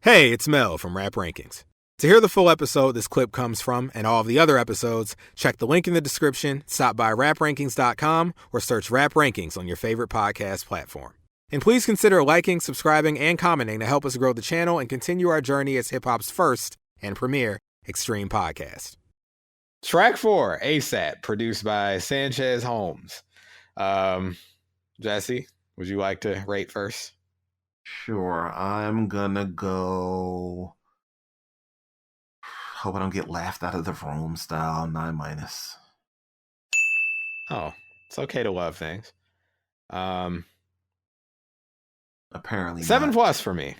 Hey, it's Mel from Rap Rankings. To hear the full episode this clip comes from and all of the other episodes, check the link in the description, stop by raprankings.com, or search Rap Rankings on your favorite podcast platform. And please consider liking, subscribing, and commenting to help us grow the channel and continue our journey as hip-hop's first and premier extreme podcast. Track 4, ASAP, produced by Sanchez Holmes. Jesse, would you like to rate first? Sure, I'm gonna go. Hope I don't get laughed out of the room style 9-. Oh, it's okay to love things. Apparently 7+ for me.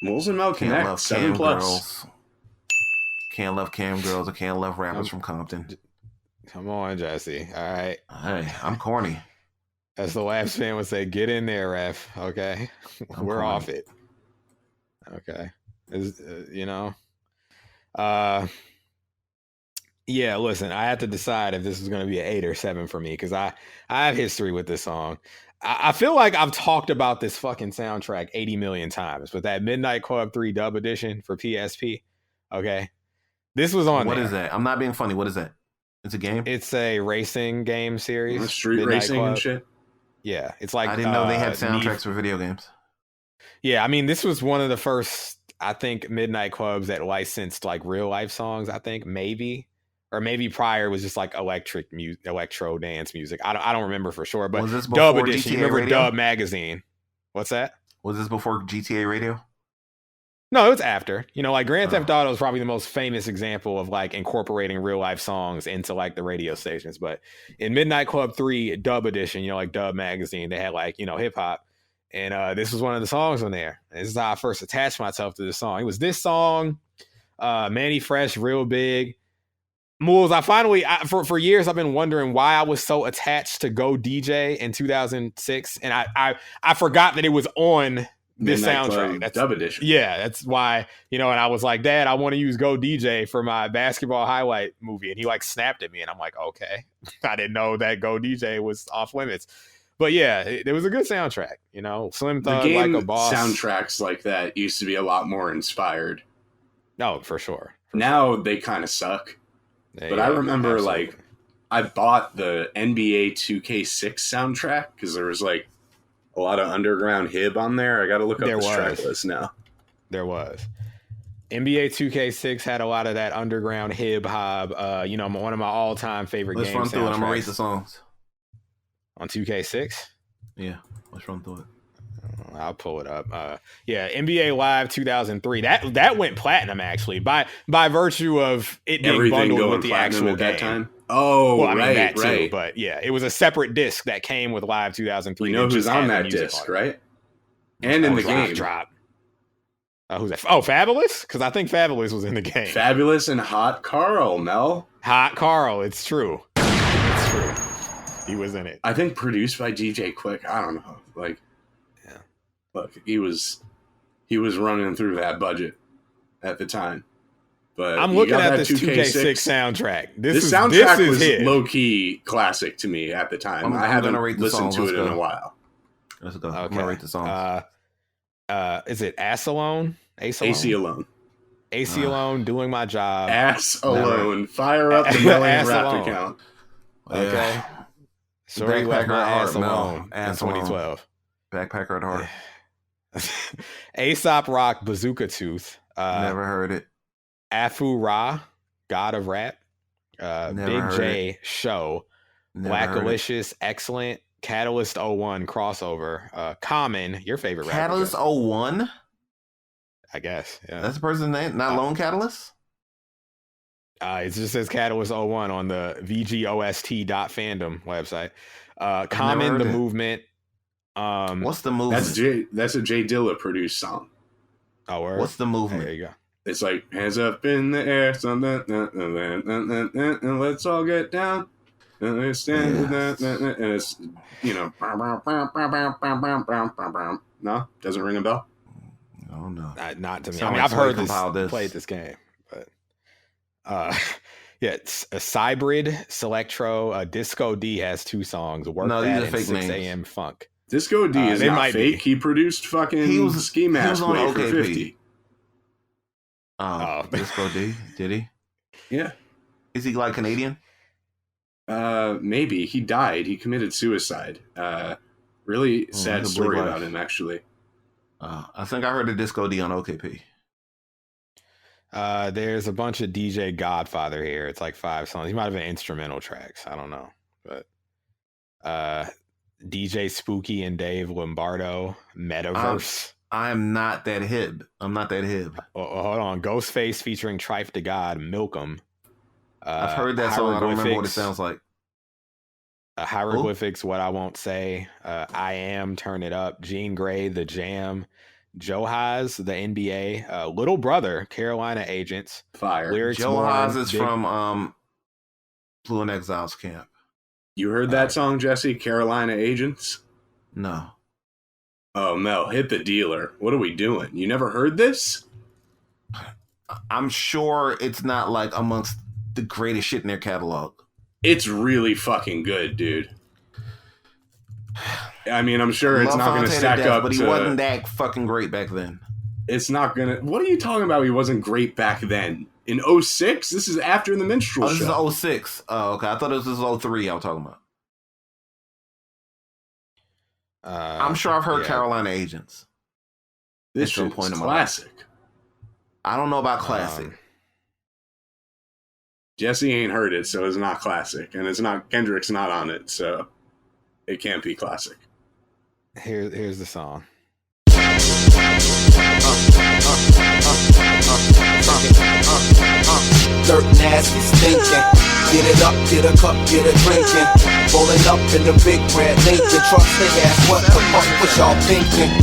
Moles and Mel Connect, 7+. Girls. Can't love cam girls. I can't love rappers from Compton. Come on, Jesse. All right. Hey, I'm corny. As the Labs fan would say, get in there, ref. Okay, we're corny. off it. Okay, yeah. Listen, I had to decide if this was going to be an 8 or 7 for me because I have history with this song. I feel like I've talked about this fucking soundtrack 80 million times, but that Midnight Club 3 dub edition for PSP. Okay, this was on. What there. is that? I'm not being funny. What is that? It's a game. It's a racing game series. Street Midnight racing Club. and shit. Yeah, it's like I didn't know they had soundtracks for video games. Yeah, I mean, this was one of the first, I think, Midnight Clubs that licensed like real life songs. I think maybe prior was just like electro dance music. I don't remember for sure, but Was this Dub before Edition. GTA You remember Radio? Dub Magazine? What's that? Was this before GTA Radio? No, it's after. Like Grand Theft Auto is probably the most famous example of like incorporating real life songs into like the radio stations. But in Midnight Club 3 Dub Edition, like Dub Magazine, they had like, hip hop. And this was one of the songs on there. This is how I first attached myself to the song. It was this song, Manny Fresh, Real Big. Mools, for years I've been wondering why I was so attached to Go DJ in 2006. And I forgot that it was on this Midnight soundtrack. Club That's dub edition. Yeah, that's why, and I was like, Dad, I want to use Go DJ for my basketball highlight movie. And he like snapped at me and I'm like, okay. I didn't know that Go DJ was off limits. But yeah, it was a good soundtrack, Slim Thug, The game Like a Boss. soundtracks like that used to be a lot more inspired. No, for sure. Now they kind of suck. But I remember absolutely. I bought the NBA 2K6 soundtrack because there was like a lot of underground hib on there. I got to look up this track list now. There was. NBA 2K6 had a lot of that underground hip hop. One of my all-time favorite Let's game run through it. I'm gonna soundtracks. rate the songs. On 2K6. Yeah, let's run through it. I'll pull it up. NBA Live 2003. That went platinum actually by virtue of it being Everything bundled going with the platinum actual at that game. time. Oh, Well, I mean right, that too, right. but yeah, it was a separate disc that came with Live 2003. You know that who's just had on the that music disc, on it. right? And in the game. Drop. Who's that? Oh, Fabulous? Because I think Fabulous was in the game. Fabulous and Hot Carl, Mel. Hot Carl. It's true. It's true. He was in it. I think produced by DJ Quick. I don't know. Like, Yeah. Look, he was running through that budget at the time. But I'm you looking got at that this 2K6 soundtrack. This soundtrack was hit. low key classic to me at the time. I'm I haven't gonna rate the listened songs. to Let's it in go. a while. Let's go. Okay. I'm gonna rate the songs. Is it Ass Alone? AC Alone. AC Alone, Doing My Job. Ass Alone. Fire up the million Ass rap Alone. account. Okay. Yeah. Sorry, left my Backpacker at ass heart, Mel. alone in Ass alone. 2012. Backpacker at heart. Aesop Rock, Bazooka Tooth. Never heard it. Afu Ra, God of Rap. Never Big heard J Show. Never heard it. Blackalicious, Excellent. Catalyst 01 crossover. Common, your favorite rapper. Catalyst Justin, 01? I guess. Yeah. That's the person's name? Not Lone Catalyst? It just says Catalyst 01 on the VGOST.fandom website. Common, heard The it. Movement. What's the movement? That's a Jay Dilla produced song. Oh, word? What's the There movement? you go. It's like hands up in the air, and let's all get down. And let's stand with that, and it's no, doesn't ring a bell. Oh no. Not to me. Sound I mean, like I've heard somebody compiled this. played this game, but yeah, it's a Cybrid, Selectro, Disco D has 2 songs. Work No, these That are and fake 6 names. a.m. Funk. Disco D is they not might fake. be. He produced fucking He was Ski Mask on Way for OKP. 50. Disco D. Did he? Yeah. Is he like Canadian? Maybe. He died. He committed suicide. Really sad story about him, actually. I think I heard a Disco D on OKP. There's a bunch of DJ Godfather here. It's like 5 songs. He might have been instrumental tracks. I don't know. But DJ Spooky and Dave Lombardo, Metaverse. I'm not that hip. I'm not that hip. Hold on. Ghostface featuring Trife to God, Milkum. I've heard that song. I don't remember what it sounds like. Hieroglyphics, What I Won't Say. I Am, Turn It Up. Jean Grey, The Jam. Joe Haas, the NBA. Little Brother, Carolina Agents. Fire. Lyrics Joe Haas is from Blue and Exiles camp. You heard that song, Jesse? Carolina Agents? No. Oh, Mel, hit the dealer. What are we doing? You never heard this? I'm sure it's not like amongst the greatest shit in their catalog. It's really fucking good, dude. I mean, I'm sure it's not going to stack up. But he wasn't that fucking great back then. It's not going to... What are you talking about? He wasn't great back then. In 06? This is after the Minstrel Show. This is 06. Oh, okay. I thought this was 03 I was talking about. I'm sure I've heard Carolina Agents. This is classic. I don't know about classic. Jesse ain't heard it, so it's not classic. And it's not... Kendrick's not on it, so it can't be classic. Here's the song. Dirt nasty stinking. Get it up, get a cup, get a drinking. Rolling up in the big red Lincoln. Trust they ass, what the fuck was y'all thinking?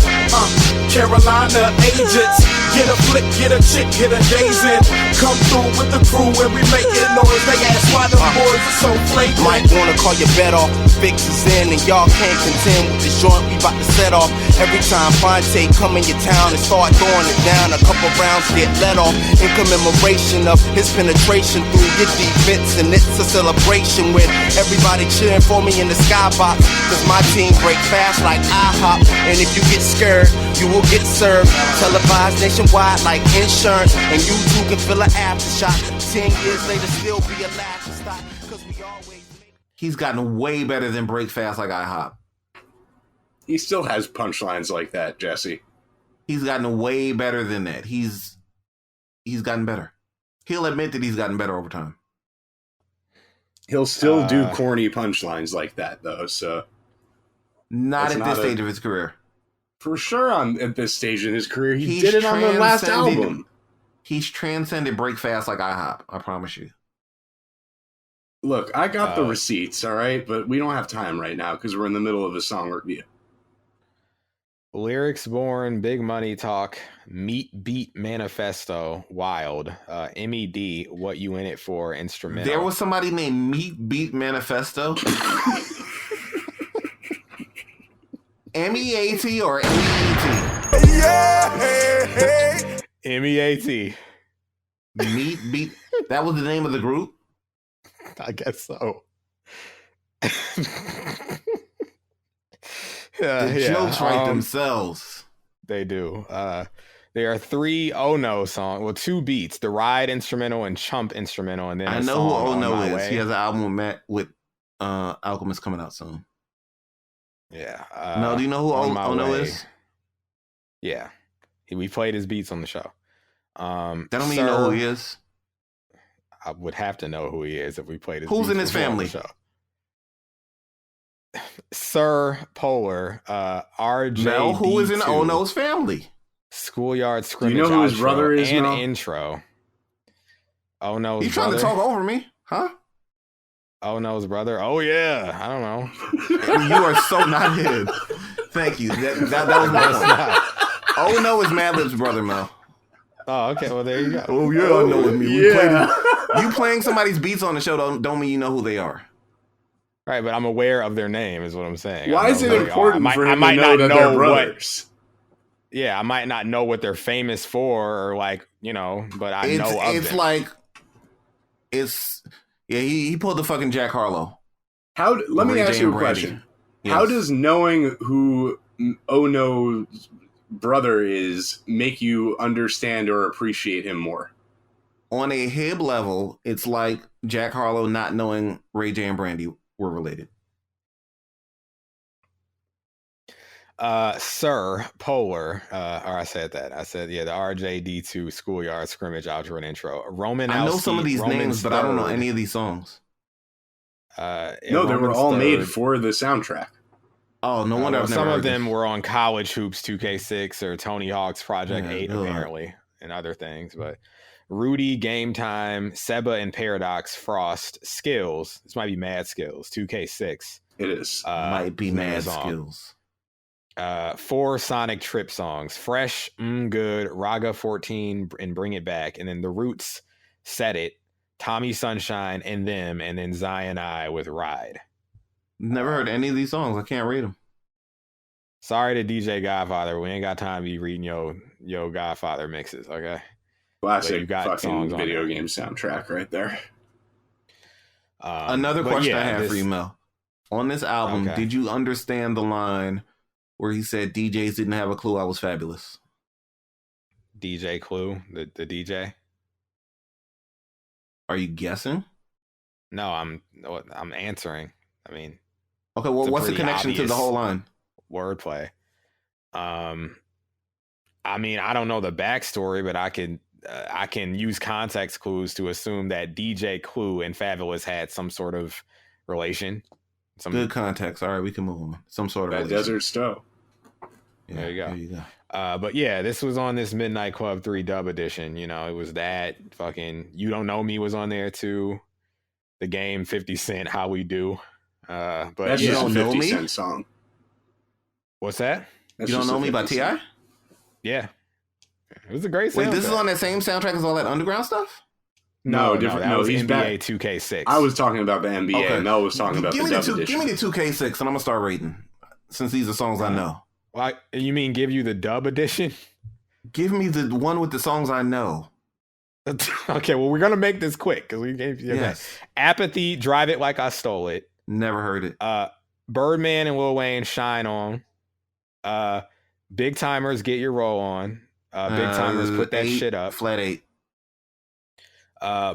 Carolina Agents. Get a flick, get a chick, get a days in. Come through with the crew and we making noise. They ask why the boys are so flagrant. Might wanna call your bet off. Fix is in and y'all can't contend with this joint we bout to set off. Every time Fonte come in your town and start throwing it down, a couple rounds get let off in commemoration of his penetration through your defense. And it's a celebration with everybody cheering for me in the skybox. Cause my team break fast like IHOP. And if you get scared, you will get served. Televised nationwide like insurance. And you too can feel an aftershock. 10 years later still be a laughing stock. Cause we always... He's gotten way better than break fast like IHOP. He still has punchlines like that, Jesse. He's gotten way better than that. He's gotten better. He'll admit that he's gotten better over time. He'll still do corny punchlines like that, though. So not at this stage of his career. For sure, at this stage in his career, he did it on the last album. He's transcended break fast like IHOP. I promise you. Look, I got the receipts, all right, but we don't have time right now because we're in the middle of a song review. Lyrics Born, Big Money Talk, Meat Beat Manifesto, Wild, MED, What You In It For, Instrumental. There was somebody named Meat Beat Manifesto? M-E-A-T or M-E-E-T? Yeah! M-E-A-T. Meat Beat. That was the name of the group? I guess so. The jokes write themselves. They do. There are 3 Oh No songs. Well, 2 beats. The Ride instrumental and Chump instrumental. And then I know who Oh No is. He has an album with Alchemist coming out soon. Yeah. No, do you know who Oh No is? Yeah. We played his beats on the show. That don't mean you know who he is? I would have to know who he is if we played his Who's in his family? Show. Sir Polar, RJ Mel, who is in Oh No's family? Schoolyard Scrimmage. Do you know who his brother is? And Mel? Intro. Oh No's You trying to talk over me, huh? Oh No's brother. Oh yeah, I don't know. You are so not hip. Thank you. That was my point. Oh No is Madlib's brother, Mel. Oh, okay. Well, there you go. Oh yeah, I know with me. Yeah. You playing somebody's beats on the show don't mean you know who they are. Right, but I'm aware of their name, is what I'm saying. Why is it important for him to know that they're brothers? Yeah, I might not know what they're famous for, or like, you know, but I know of it's them. Like, he pulled the fucking Jack Harlow. Let me ask you a question. Yes. How does knowing who Oh No's brother is make you understand or appreciate him more. On a Hib level, it's like Jack Harlow not knowing Ray J and Brandy were related. Sir Polar, or I said that. I said, yeah, the RJD2 Schoolyard Scrimmage outro and intro. Roman I know Elsie, some of these Roman's names, but I don't know Third. any of these songs. No, they were Roman's all made Third. for the soundtrack. Oh, no wonder Well, I've never some heard of them this. were on College Hoops 2K6 or Tony Hawk's Project Yeah, 8, ugh. apparently, and other things. But Rudy, Game Time, Seba and Paradox, Frost, Skills. This might be Mad Skills, 2K6. It is. Might be is the name of Mad the song. Skills. 4 Sonic Trip songs: Fresh, Good, Raga 14, and Bring It Back. And then The Roots, Set It, Tommy Sunshine, and Them, and then Zion I with Ride. Never heard any of these songs. I can't read them. Sorry to DJ Godfather. We ain't got time to be reading yo Godfather mixes, okay? But you Classic got fucking songs on video there. game soundtrack right there. Another But question yeah, I have this- for you, Mel. On this album, Okay. did you understand the line where he said DJs didn't have a clue I was fabulous? DJ Clue, the DJ. Are you guessing? No, I'm answering. I mean, Okay, well, It's a what's the pretty connection to the obvious- whole line? wordplay. I mean, I don't know the backstory, but I can use context clues to assume that DJ Clue and Fabulous had some sort of relation. Good context. All right, we can move on. Some sort of That relation. Desert Stowe. Yeah, There you go. There you go. But yeah, this was on this Midnight Club 3 dub edition. You know, it was that fucking You Don't Know Me was on there too. The Game, 50 Cent, How We Do. But That's You yeah, just a Don't Know 50 Me? Cent song. what's that? That's You Don't just a Know Me by 50 T.I.? Cent. Yeah. It was a great Wait, this is soundtrack. on that same soundtrack as all that underground stuff? No, No, different. that No, was he's NBA back. 2K6. I was talking about the NBA. Okay. Mel was talking about give the me dub the edition. Give me the 2K6 and I'm going to start rating, since these are songs I know. Like, you mean give you the dub edition? Give me the one with the songs I know. Okay, well, we're gonna make this quick because we gave you Yes. Apathy, Drive It Like I Stole It. Never heard it. Birdman and Lil Wayne, Shine On. Big Timers, Get Your Roll On. Big Timers, Put That 8, Shit Up. Flat 8.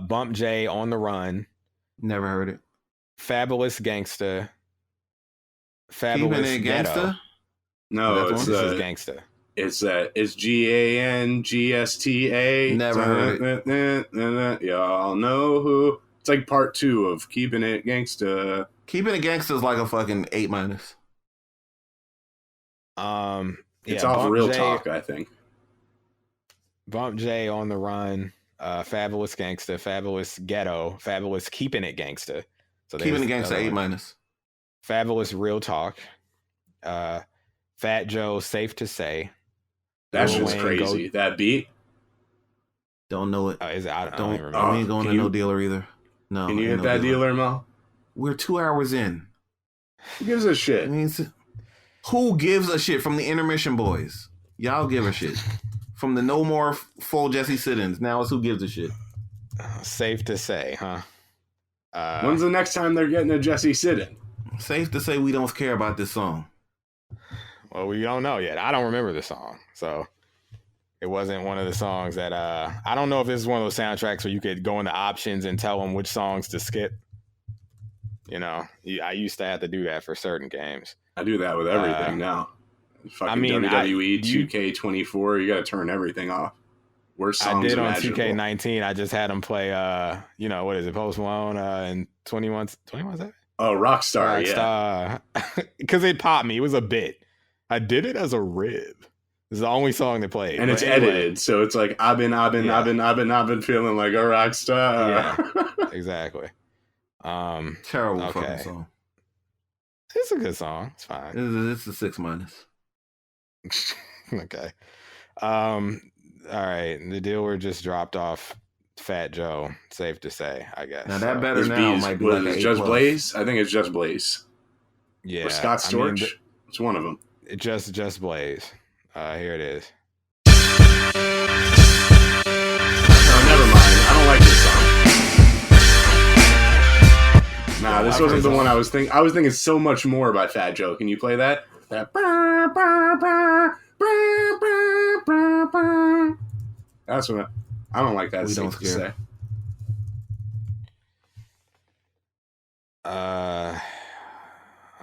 Bump J, On the Run. Never heard it. Fabulous Gangsta. Keeping Fabulous It Ghetto. Gangsta? No, That's it's This is Gangsta. it's GANGSTA. Never heard Y'all know who. It's like part 2 of Keeping It Gangsta. Keeping It Gangsta is like a fucking 8 minus. It's yeah, off Bump Real J, Talk, I think. Bump J, On the Run. Fabulous Gangsta. Fabulous Ghetto. Fabulous Keeping It Gangsta. So Keeping It there's Gangsta another 8 one. minus. Fabulous Real Talk. Fat Joe, Safe to Say. That's Lil just Wayne, crazy. That beat. Don't know it. Is it? I don't Don't. even remember. Oh, We ain't going can to no you- dealer either. No. Can you ain't get no that dealer, Mel? We're 2 hours in. Who gives a I shit? mean, who gives a shit from the intermission boys? Y'all give a shit. From the No More Full Jesse Siddons. Now it's who gives a shit. Safe to Say, huh? When's the next time they're getting a Jesse sit-in? Safe to say we don't care about this song. Well, we don't know yet. I don't remember the song, so it wasn't one of the songs that I don't know if this is one of those soundtracks where you could go into options and tell them which songs to skip. You know, I used to have to do that for certain games. I do that with everything now. Fucking I mean, WWE you- 2K24, you got to turn everything off. Worst songs I did on imaginable. 2K19. I just had them play, what is it, Post Malone and 21 Savage? Oh, Rockstar, yeah. Because it popped me. It was a bit. I did it as a rib. This is the only song they played. And But it's anyway, edited, so it's like I've been feeling like a rock star. Yeah. Exactly. Terrible Okay. fucking song. It's a good song. It's fine. It's a 6 minus. Okay. All right. The dealer just dropped off Fat Joe. Safe to say, I guess. Now that So, better This now beat might be was like an it 8 Just plus. Blaze? I think it's Just Blaze. yeah. Or Scott I mean, Storch. It's one of them. just Blaze. Here it is. Oh, never mind. I don't like this song. Nah, this I've wasn't heard the one this. I was thinking. I was thinking so much more by Fat Joe. Can you play that? That. That's what I don't like that. We don't safe to scare. say.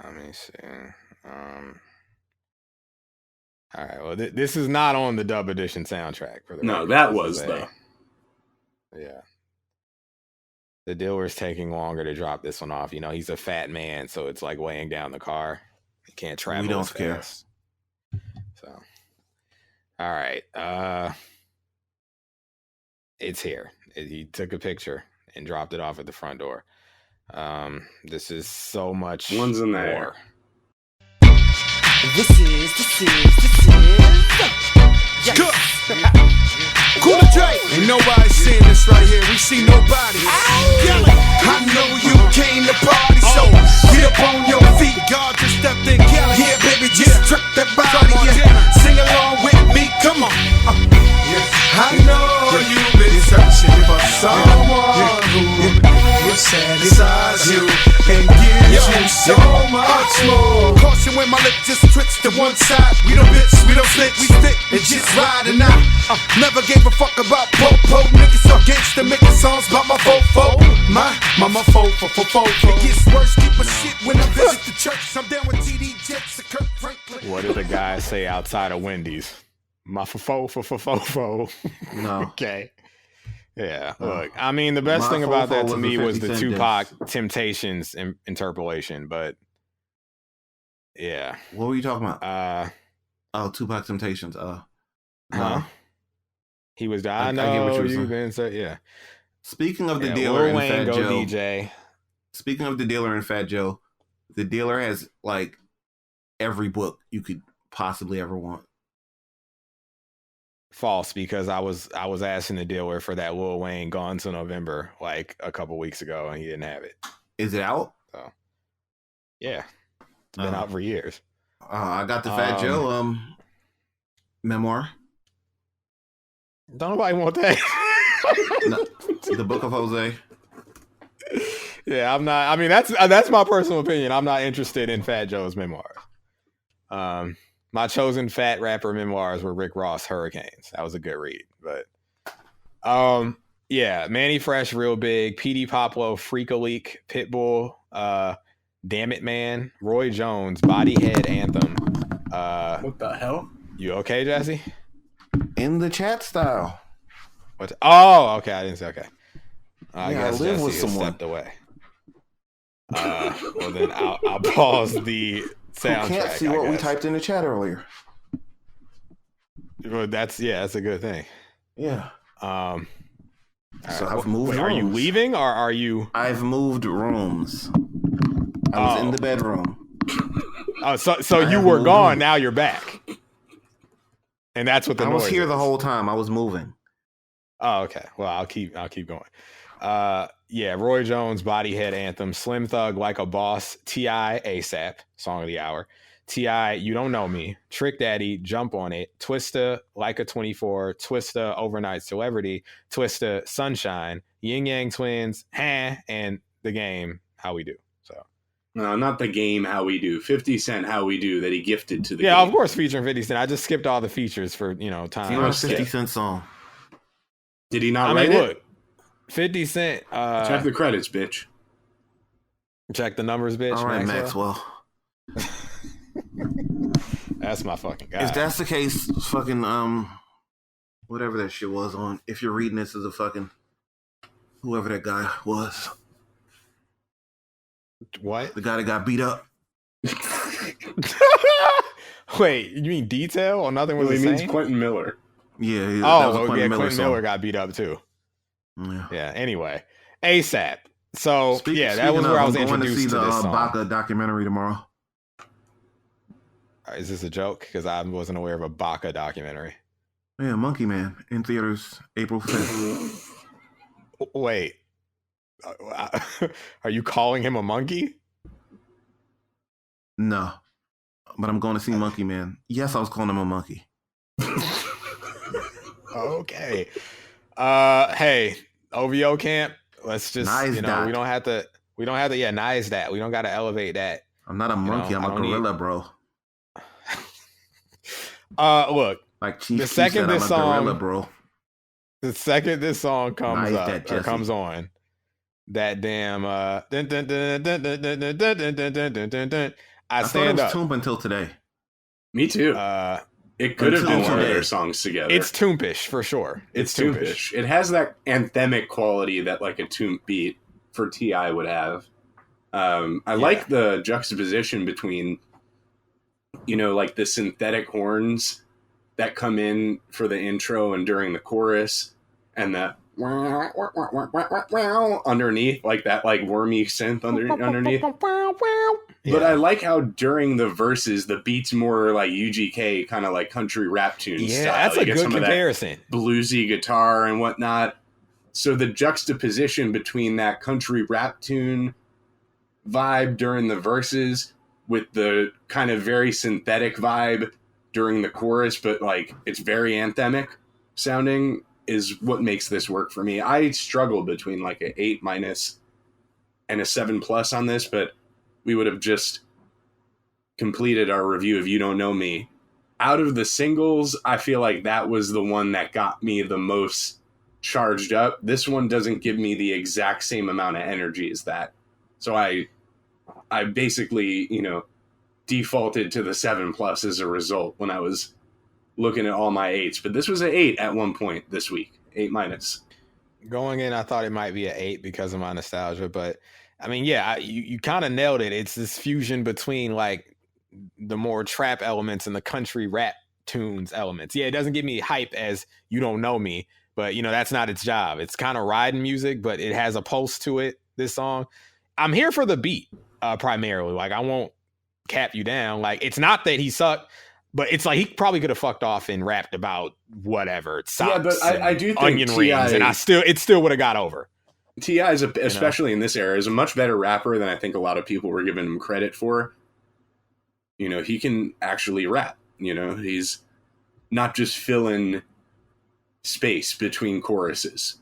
Let me see. All right. Well, this is not on the Dub Edition soundtrack. For the No, record. that This was is though. Yeah. The dealer's taking longer to drop this one off. You know, he's a fat man, so it's like weighing down the car. He can't travel. We don't as scare. fast. So, all right. It's here. He took a picture and dropped it off at the front door. This is so much One's in the more. air. This is. Cool and Dre. Ain't nobody seeing this right here. We see nobody. I know you came to party, so get up on your feet. God just stepped in, Kelly. Yeah, baby, just trip that body. Yeah. Sing along with me, come on. I know you've been searching for someone who will satisfy you and give you so much more. Caution when my lip just twitch to one side. We don't bitch, we don't snitch, we stick and just ride and out. Never gave a fuck about po-po. Niggas so gangsta making songs about my fofo. My mama fofo. It gets worse, keep a shit when I visit the church. I'm down with TD Jakes and Kirk Franklin. What did the guy say outside of Wendy's? My fo. No. Okay. Yeah. Look, I mean, the best thing about that to me was the Tupac Temptations interpolation, but yeah. What were you talking about? Tupac Temptations. No. He was. I I get what you know were you've saying. been said. Yeah. Speaking of the Yeah, dealer Lil and Wayne, Fat go Joe. DJ. Speaking of the dealer and Fat Joe, the dealer has like every book you could possibly ever want. False, because I was asking the dealer for that Lil Wayne Gone to November like a couple weeks ago, and he didn't have it. Is it out? So yeah, it's been out for years. I got the Fat Joe memoir. Don't nobody want that. No, the Book of Jose. Yeah, I'm not. I mean, that's my personal opinion. I'm not interested in Fat Joe's memoirs. My chosen fat rapper memoirs were Rick Ross Hurricanes. That was a good read, but yeah, Manny Fresh, Real Big, PD Poplo, Freak a Leak, Pitbull, Damn It Man, Roy Jones, Bodyhead Anthem. What the hell? You okay, Jesse? In the chat style. What? Oh, okay. I didn't say okay. I Yeah, I guess live Jesse with has someone. stepped away. Well, then I'll pause the soundtrack. Who can't see I what we guess. typed in the chat earlier. Well, that's a good thing. Yeah. All So right. I've moved Wait, are you rooms. leaving or are you? I've moved rooms. I was in the bedroom. Oh, so I you have were moved gone. rooms. Now you're back, and that's what the I noise was here is. the whole time. I was moving. Oh, okay. Well, I'll keep going. Yeah, Roy Jones, Bodyhead Anthem, Slim Thug, Like a Boss, T.I., ASAP, Song of the Hour, T.I., You Don't Know Me, Trick Daddy, Jump on It, Twista, Like a 24, Twista, Overnight Celebrity, Twista, Sunshine, Yin Yang Twins, and The Game, How We Do. So No, not the game. How we do 50 Cent. How we do that he gifted to the yeah, game. of course, featuring 50 Cent. I just skipped all the features for time. Famous skip. 50 Cent song. Did he not I write mean, it? look, 50 Cent. Check the credits, bitch. Check the numbers, bitch. All right, Maxwell. Maxwell. That's my fucking guy. If that's the case, fucking whatever that shit was on. If you're reading this as a fucking whoever that guy was, What? the guy that got beat up. Wait, you mean Detail or Nothing Was Well, the he means Same? Quentin Miller. Yeah, that was a Oh, Quentin Miller Quentin song. Miller got beat up too. Yeah. Yeah. Anyway, ASAP. So Speak- yeah, that speaking was of, where I was I'm going to see introduced the to this song. Baca documentary tomorrow. Is this a joke? Because I wasn't aware of a Baca documentary. Yeah, Monkey Man in theaters April 5th. Wait, are you calling him a monkey? No, but I'm going to see Monkey Man. Yes, I was calling him a monkey. Okay. Hey, OVO camp. Let's just Nice we dot. don't have to. Yeah, nice that. We don't got to elevate that. I'm not a monkey. know, I'm I a don't need- gorilla, bro. Look, Like Chief the Keef second said, this I'm a song, gorilla, bro. the second this song comes Knife up that or Jesse. comes on, that damn dun, dun, dun, dun, dun, dun, dun, dun, dun, dun, dun, dun, dun, dun, I thought it stand was up. Toomp until today. Me too. It could have been until one of today. their songs together. It's Toompish for sure. It's Toompish. It has that anthemic quality that like a Toomp beat for T.I. would have. I like the juxtaposition between, you know, like the synthetic horns that come in for the intro and during the chorus, and that underneath, like that like wormy synth underneath. But I like how during the verses the beat's more like UGK, kind of like country rap tune style. That's a good comparison. Bluesy guitar and whatnot. So the juxtaposition between that country rap tune vibe during the verses with the kind of very synthetic vibe during the chorus, but like it's very anthemic sounding, is what makes this work for me. I struggle between like an 8- and a 7+ on this, but we would have just completed our review of You Don't Know Me. Out of the singles, I feel like that was the one that got me the most charged up. This one doesn't give me the exact same amount of energy as that. So I basically, you know, defaulted to the 7+ as a result when I was looking at all my 8s. But this was an 8 at one point this week, 8-. Going in, I thought it might be an 8 because of my nostalgia, but I mean, yeah, you kind of nailed it. It's this fusion between like the more trap elements and the country rap tunes elements. Yeah, it doesn't give me hype as You Don't Know Me, but you know, that's not its job. It's kind of riding music, but it has a pulse to it, this song. I'm here for the beat, primarily. Like, I won't cap you down. Like, it's not that he sucked, but it's like he probably could have fucked off and rapped about whatever. Yeah, but I do think onion rings, and it still would have got over. T.I., especially in this era, is a much better rapper than I think a lot of people were giving him credit for. You know, he can actually rap. You know, he's not just filling space between choruses.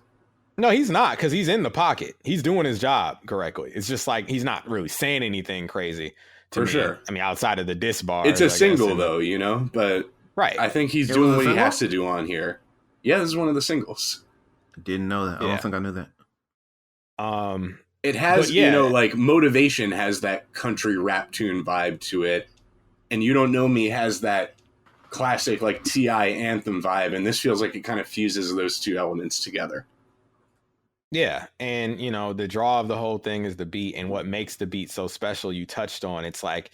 No, he's not, because he's in the pocket. He's doing his job correctly. It's just like he's not really saying anything crazy. For sure. I mean, outside of the diss bars. It's a single, though, you know? But right. I think he's doing what he has to do on here. Yeah, this is one of the singles. I didn't know that. I don't think I knew that. It has, you know, like Motivation has that country rap tune vibe to it. And You Don't Know Me has that classic, like, T.I. anthem vibe. And this feels like it kind of fuses those two elements together. Yeah, and you know, the draw of the whole thing is the beat, and what makes the beat so special, you touched on. It's like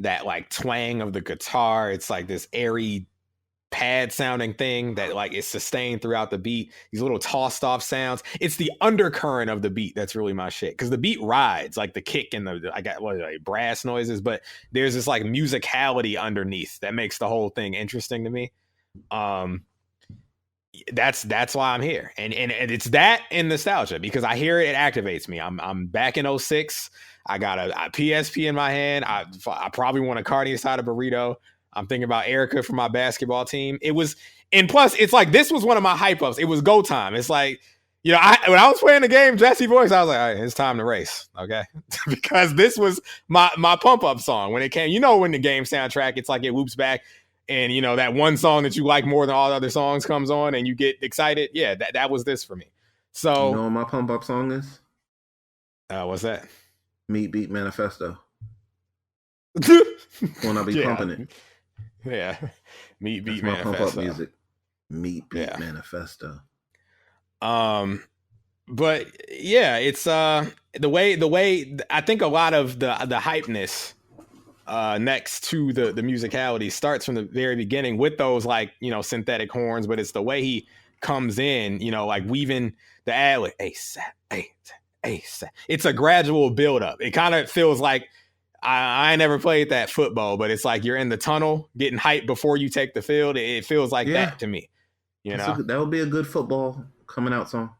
that like twang of the guitar. It's like this airy pad sounding thing that like is sustained throughout the beat. These little tossed off sounds. It's the undercurrent of the beat that's really my shit, because the beat rides, like the kick and the I got like brass noises, but there's this like musicality underneath that makes the whole thing interesting to me. That's why I'm here, and it's that and nostalgia, because I hear it, it activates me. I'm back in 06. I got a PSP in my hand. I probably want a carne asada burrito. I'm thinking about Erica for my basketball team. It was, and plus it's like this was one of my hype ups. It was go time. It's like, you know, when I was playing the game, Jesse voice, I was like, all right, it's time to race, okay? Because this was my pump up song when it came. You know, when the game soundtrack, it's like it whoops back. And, you know, that one song that you like more than all the other songs comes on and you get excited. Yeah, that was this for me. So, you know what my pump up song is? What's that? Meat Beat Manifesto. When I be pumping it. Yeah. Meat Beat That's Manifesto. My pump up music. Meat Beat Manifesto. But yeah, it's the way I think a lot of the hypeness next to the musicality starts from the very beginning with those, like, you know, synthetic horns, but it's the way he comes in, you know, like weaving the ad with ASAP. It's a gradual buildup. It kind of feels like I never played that football, but it's like you're in the tunnel getting hyped before you take the field. It feels like that to me. You know, that would be a good football coming out song.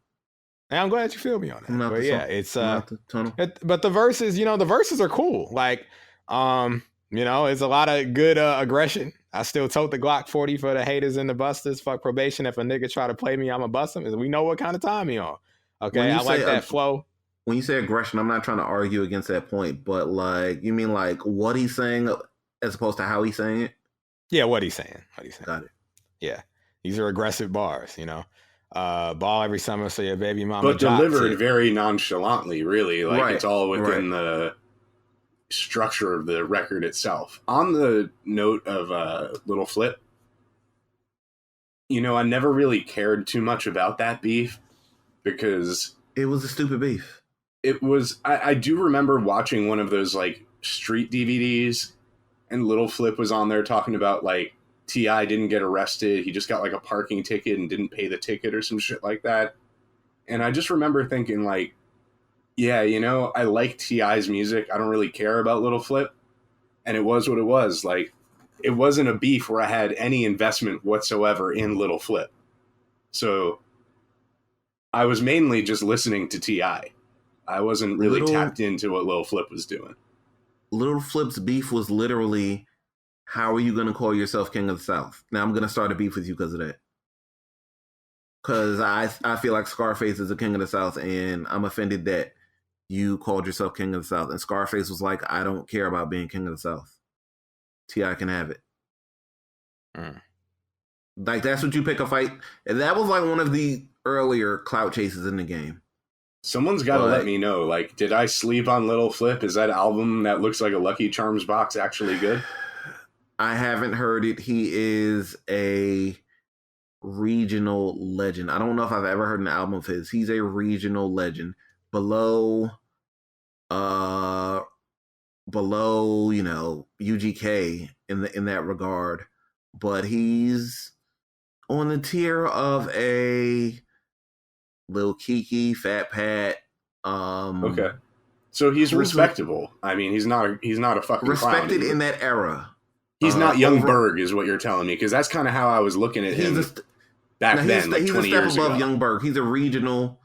And I'm glad you feel me on that. But yeah, it's but the verses, you know, the verses are cool. Like, you know, it's a lot of good aggression. I still tote the Glock 40 for the haters and the busters. Fuck probation. If a nigga try to play me, I'ma bust him. We know what kind of time he on. Okay, I like that flow. When you say aggression, I'm not trying to argue against that point, but like, you mean like what he's saying as opposed to how he's saying it? Yeah, what he's saying. Got it. Yeah, these are aggressive bars. Ball every summer, so your baby mama. But delivered very nonchalantly, really. Like Right, it's all within the structure of the record itself. On the note of Little Flip, I never really cared too much about that beef because It was a stupid beef. it was. I do remember watching one of those like street DVDs, and Little Flip was on there talking about like T.I. didn't get arrested. He just got like a parking ticket and didn't pay the ticket or some shit like that. And I just remember thinking like, yeah, I like T.I.'s music. I don't really care about Little Flip. And it was what it was. Like, it wasn't a beef where I had any investment whatsoever in Little Flip. So I was mainly just listening to T.I. I wasn't really tapped into what Little Flip was doing. Little Flip's beef was literally, how are you going to call yourself King of the South? Now I'm going to start a beef with you because of that. Because I feel like Scarface is a King of the South, and I'm offended that you called yourself King of the South. And Scarface was like, I don't care about being King of the South. T.I. can have it. Like, that's what you pick a fight. And that was like one of the earlier clout chases in the game. Someone's got to let me know. Like, did I sleep on Little Flip? Is that album that looks like a Lucky Charms box actually good? I haven't heard it. He is a regional legend. I don't know if I've ever heard an album of his. He's a regional legend. Below, UGK in that regard. But he's on the tier of a Lil Keke, Fat Pat. Okay. So he's respectable. I mean, he's not a fucking respected clown in that era. He's not Young Berg, is what you're telling me, because that's kind of how I was looking at him back then, like 20 years ago. He's a step above Young Berg. He's a regional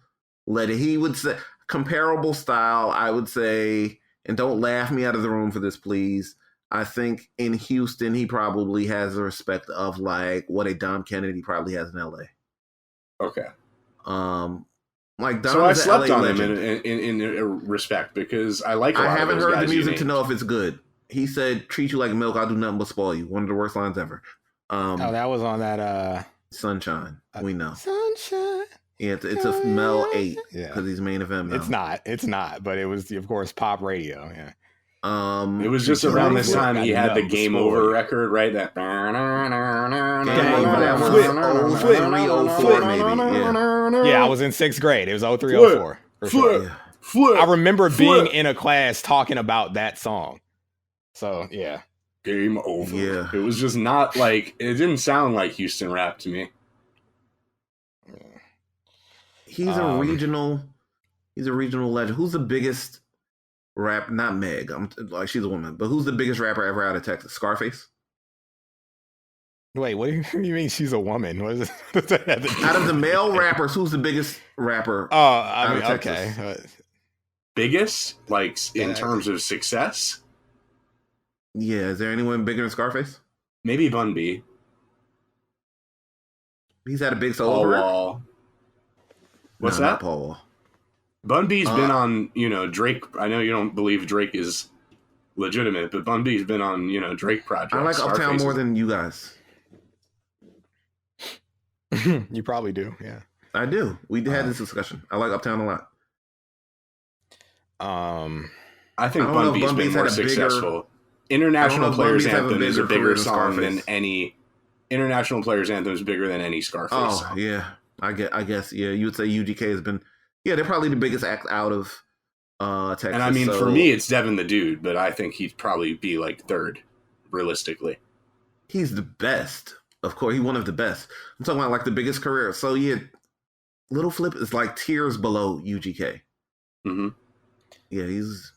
legend. He would say comparable style, I would say, and don't laugh me out of the room for this, please. I think in Houston, he probably has the respect of like what a Dom Kennedy probably has in LA. Okay. Like Dom, so I slept on him in respect because I like. I haven't heard the music to know if it's good. He said, "Treat you like milk, I'll do nothing but spoil you." One of the worst lines ever. That was on that Sunshine. We know. Sunshine. Yeah, it's a Mel 8 because he's main event. It's not, but it was of course pop radio. Yeah. It was just around this time he had the Game Over record, right? That Yeah, I was in 6th grade. It was 0304. For sure. I remember being in a class talking about that song. So yeah. Game Over. Yeah. It was just not like, it didn't sound like Houston rap to me. He's a regional legend. Who's the biggest rap? Not Meg. I'm like, she's a woman, but who's the biggest rapper ever out of Texas? Scarface. Wait, what do you mean she's a woman? What is it? Out of the male rappers, who's the biggest rapper? Oh, I mean, okay. Biggest, like in terms of success? Yeah, is there anyone bigger than Scarface? Maybe Bun B. He's had a big solo Paul career. Wall. What's that? Not Paul Wall. Bun B's been on, Drake. I know you don't believe Drake is legitimate, but Bun B's been on, Drake projects. I like Uptown more than you guys. You probably do, yeah. I do. We had this discussion. I like Uptown a lot. I think Bun B's been more successful. International Players Anthem is a bigger song than any. International Players Anthem is bigger than any Scarface song. Yeah. I guess, yeah. You would say UGK has been, they're probably the biggest act out of Texas. And I mean, for me, it's Devin the Dude, but I think he'd probably be like third, realistically. He's the best. Of course, he's one of the best. I'm talking about like the biggest career. So yeah, Little Flip is like tiers below UGK. Mm-hmm. Yeah, he's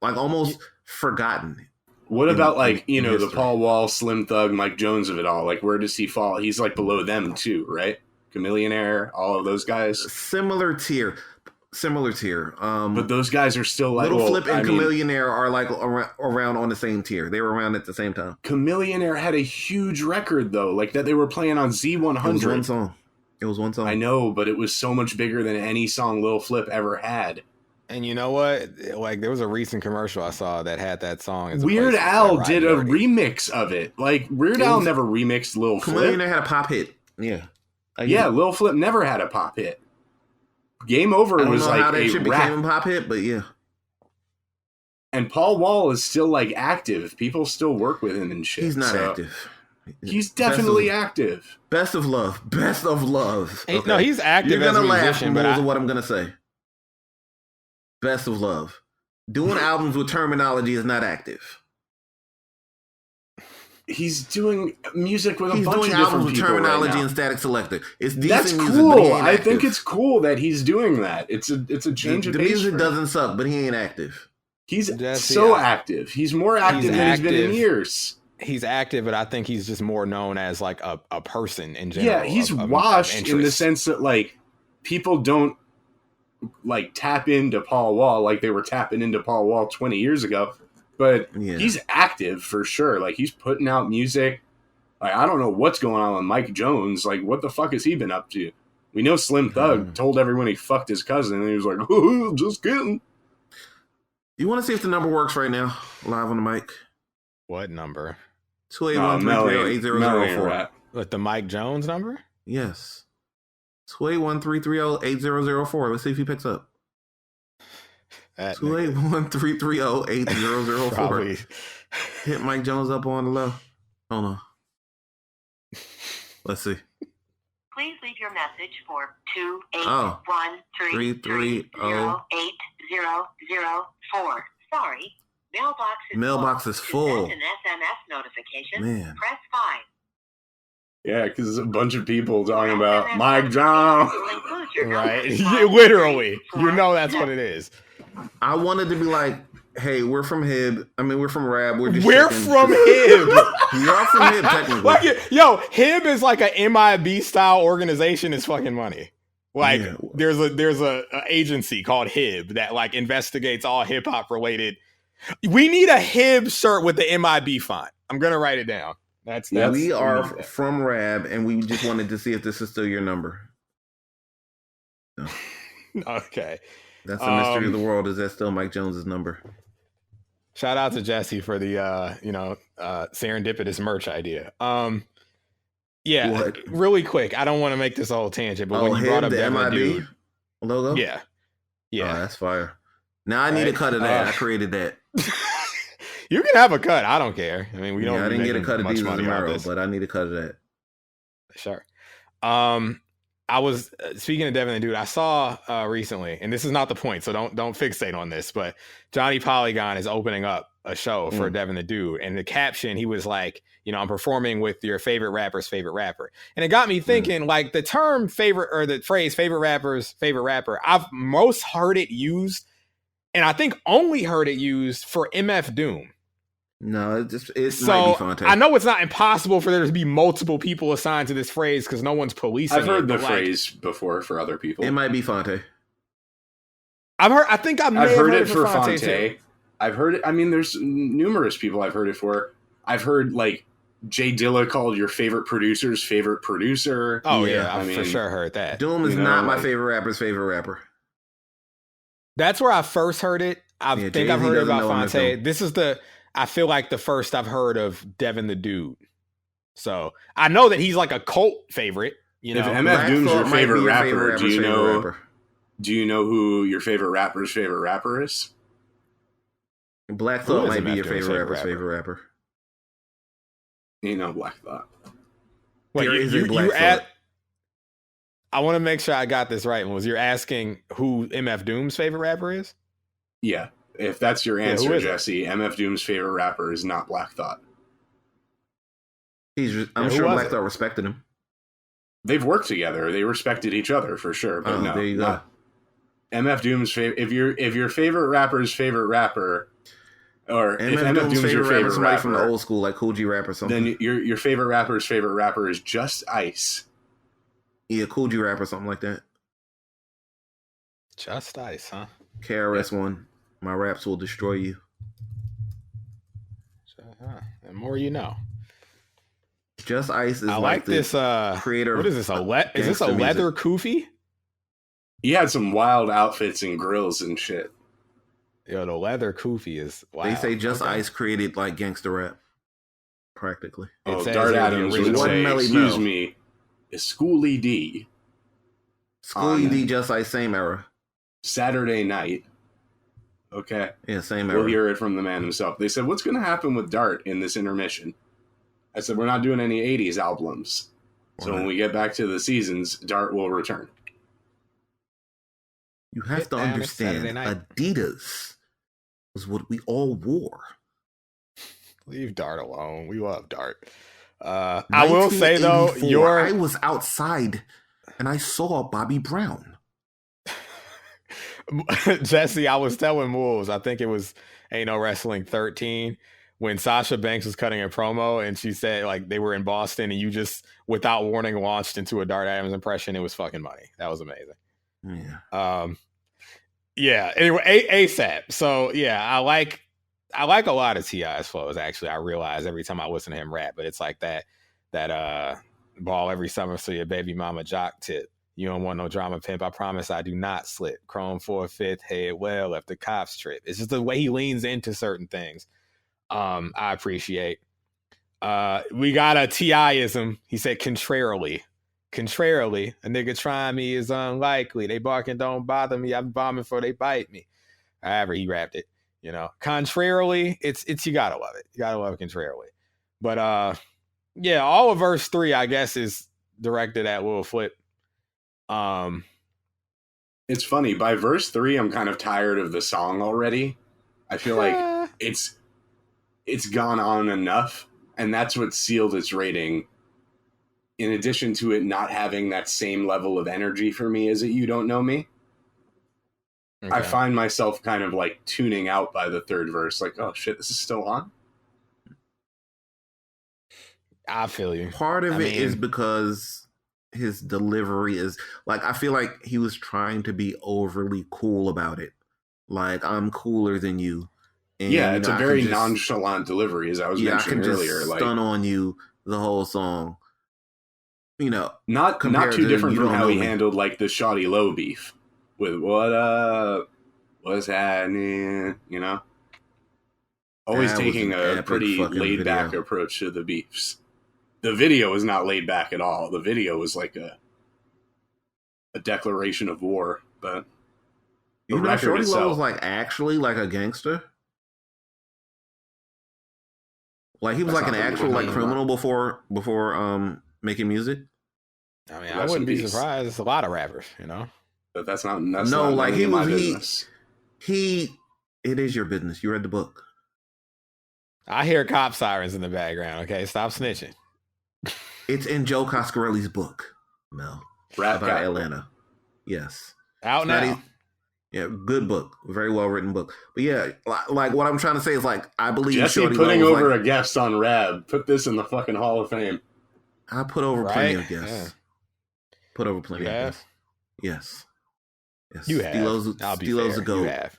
like almost forgotten. What about like, the Paul Wall, Slim Thug, Mike Jones of it all? Like, where does he fall? He's like below them too, right? Chameleonaire, all of those guys. Similar tier. But those guys are still like Little Flip and Chameleonaire are like around on the same tier. They were around at the same time. Chameleonaire had a huge record though, like that they were playing on Z100. It was one song. I know, but it was so much bigger than any song Lil Flip ever had. And you know what? Like, there was a recent commercial I saw that had that song. As a Weird place Al that did a Ride Dirty. remix of it. Like, Weird Al never remixed Lil Chameleon Flip. had a pop hit. Yeah. Yeah, Lil Flip never had a pop hit. Game Over I don't was know like how that a shit rap. became a pop hit, but yeah. And Paul Wall is still like active. People still work with him and shit. He's not so active. He's definitely active. Best of love. Best of love. Hey, no, he's active You're as a gonna laugh musician, but because of what I'm gonna say. Best of love. Doing albums with terminology is not active. He's doing music with a He's bunch doing of different albums with people terminology right now. and Static Selector. It's decent That's music, but he cool. ain't I think active. it's cool that he's doing that. It's a change the of pace. music for him. doesn't suck, but he ain't active. He's Jesse, so active. He's more active He's than he's been in active. years. He's active, but I think he's just more known as like a person in general. Yeah, he's of washed in the interest. sense that like people don't like tap into Paul Wall like they were tapping into Paul Wall 20 years ago. But Yeah. he's active for sure. Like he's putting out music. Like I don't know what's going on with Mike Jones. Like what the fuck has he been up to? We know Slim Thug told everyone he fucked his cousin, and he was like, "Ooh, just kidding." You want to see if the number works right now? Live on the mic. What number? 281-330-8004. With the Mike Jones number? Yes. 281-330-8004. Let's see if he picks up. That nigga. 281-330-8004. Probably. Hit Mike Jones up on the low. Hold on. Let's see. Please leave your message for Oh. 281-330-8004. Sorry, Mailbox is full. To send an SMS notification, Man. press 5. Yeah, because there's a bunch of people talking about Mike Jones. Right. Literally. You know that's what it is. I wanted to be like, hey, we're from Hib. I mean, we're from Rab. We're just We're checking. from Hib. Y'all from Hib, technically. Like, yo, Hib is like a MIB style organization. Is fucking money. Like Yeah. there's a agency called Hib that like investigates all hip hop related. We need a Hib shirt with the MIB font. I'm gonna write it down. That's we are from Rab, and we just wanted to see if this is still your number. So, okay. that's the mystery of the world. Is that still Mike Jones's number? Shout out to Jesse for the serendipitous merch idea. Yeah, What? really quick. I don't want to make this a whole tangent, but Oh, when you brought Hib, up the Devin the MIB Dude, logo? yeah, Oh, that's fire. Now I need a Right. cut of that. I created that. you can have a cut. I don't care. I mean, we don't. I be didn't get a making cut of much these money out tomorrow, this. but I need a cut of that. Sure. I was speaking of Devin the Dude. I saw recently, and this is not the point, so don't fixate on this. But Johnny Polygon is opening up a show for Devin the Dude, and the caption he was like, I'm performing with your favorite rapper's favorite rapper, and it got me thinking. Like the term favorite or the phrase favorite rapper's favorite rapper, I've most heard it used, and I think only heard it used for MF Doom. No, it might be So Fonte. I know it's not impossible for there to be multiple people assigned to this phrase because no one's policing. I've heard it, the but, like, phrase before for other people. It might be Fonte. I've heard. I think I may I've have heard it for Fonte, Fonte. too. I've heard it. I mean, there's numerous people I've heard it for. I've heard like Jay Dilla called your favorite producer's favorite producer. Oh Yeah, yeah, I I've for mean, sure heard that. Doom is You know, not my like- favorite rapper's favorite rapper. That's where I first heard it. I Yeah, think I've Jay-Z heard it doesn't about know him as Fonte. Doom. This is I feel like the first I've heard of Devin the Dude. So I know that he's like a cult favorite. You If know, MF Black Doom's Thought your might favorite be rapper, rapper's do you favorite know? rapper. Do you know who your favorite rapper's favorite rapper is? Black Who Thought is might be MF your Doom's favorite favorite rapper's favorite rapper. You know, Black Thought. Wait, There is a you Black at? Thought. I want to make sure I got this right. Was you're asking who MF Doom's favorite rapper is? Yeah, if that's your who answer, is it? Jesse, MF Doom's favorite rapper is not Black Thought. I'm who sure was Black it? Thought respected him. They've worked together. They respected each other for sure. But Oh, no, there you go. not- MF Doom's favorite. If your favorite rapper's favorite rapper, or if MF MF Doom's Doom's your favorite rapper, favorite somebody rapper, from the old school, like Cool G Rap or something. then your favorite rapper's favorite rapper is Just Ice. Yeah, Cool G Rap or something like that. Just Ice, huh? KRS-One. My raps will destroy you. The more you know. Just Ice is I like like the this. creator. What is this? Is this a gangster leather kufi? He had some wild outfits and grills and shit. Yo, the leather kufi is wow. They say Just Okay. Ice created like gangster rap, practically. It Oh, says Dart here the Adams would original- One say, Melly excuse Mel. me, is Schoolie D Schoolie On- D, Just Ice, same era. Saturday night. Okay. Yeah, same We'll era. hear it from the man himself. They said, what's going to happen with Dart in this intermission? I said, we're not doing any 80s albums. So when we get back to the seasons, Dart will return. You have Hit to down, it's Saturday understand, night. Adidas was what we all wore. Leave Dart alone. We love Dart. I will say though, 1984, I was outside and I saw Bobby Brown. Jesse, I was telling Wolves, I think it was Ain't No Wrestling 13 when Sasha Banks was cutting a promo and she said like they were in Boston and you just without warning launched into a Dart Adams impression. It was fucking money. That was amazing. Yeah. Yeah. Anyway, ASAP. So yeah, I like a lot of T.I.'s flows. Actually, I realize every time I listen to him rap, but it's like that ball every summer. So your baby mama jock tip. You don't want no drama, pimp. I promise I do not slip. Chrome 4/5, head well, left the cops trip. It's just the way he leans into certain things. I appreciate. We got a T.I.ism. He said contrarily. Contrarily, a nigga trying me is unlikely. They barking don't bother me. I'm bombing before they bite me. However he rapped it, you know. Contrarily, it's you gotta love it. You gotta love it contrarily. But yeah, all of verse 3, I guess, is directed at Lil Flip. It's funny. By verse 3, I'm kind of tired of the song already. I feel like it's gone on enough, and that's what sealed its rating. In addition to it not having that same level of energy for me as it You Don't Know Me, I Okay. find myself kind of like tuning out by the third verse. Like, oh shit, this is still on? I feel you. Part of I it is mean- because his delivery is like I feel like he was trying to be overly cool about it. Like I'm cooler than you. And, Yeah, you it's know, a I can very just- nonchalant delivery, as I was Yeah, I mentioning can just earlier. Like, stun on you the whole song. You know, not compared too to different You from Don't how Know he Me. handled like the Shawty Low beef with what's happening, you know? Always That was taking an a epic pretty fucking laid back video. approach to the beefs. The video was not laid back at all. The video was like a declaration of war, but the You know, record Shorty Low itself, was like actually like a gangster. Like he was That's like an not the actual movie like I'm criminal before making music. I mean, I Rest wouldn't in be peace. surprised. It's a lot of rappers, you know. but that's not No, none like of he my was business. it is your business. You read the book. I hear cop sirens in the background. Okay, stop snitching. It's in Joe Coscarelli's book, Mel, Rap about Capital. Atlanta. Yes. Out Not now. e- Yeah, good book. Very well written book. But yeah, like what I'm trying to say is like I believe Jesse Shorty putting Low was over like, a guest on Rab. Put this in the fucking Hall of Fame. I put over plenty Right? of guests. Yeah. Put over plenty You of have? guests. Yes. Yes. You have. Steelo's, I'll be Steelo's fair. a goat. You have.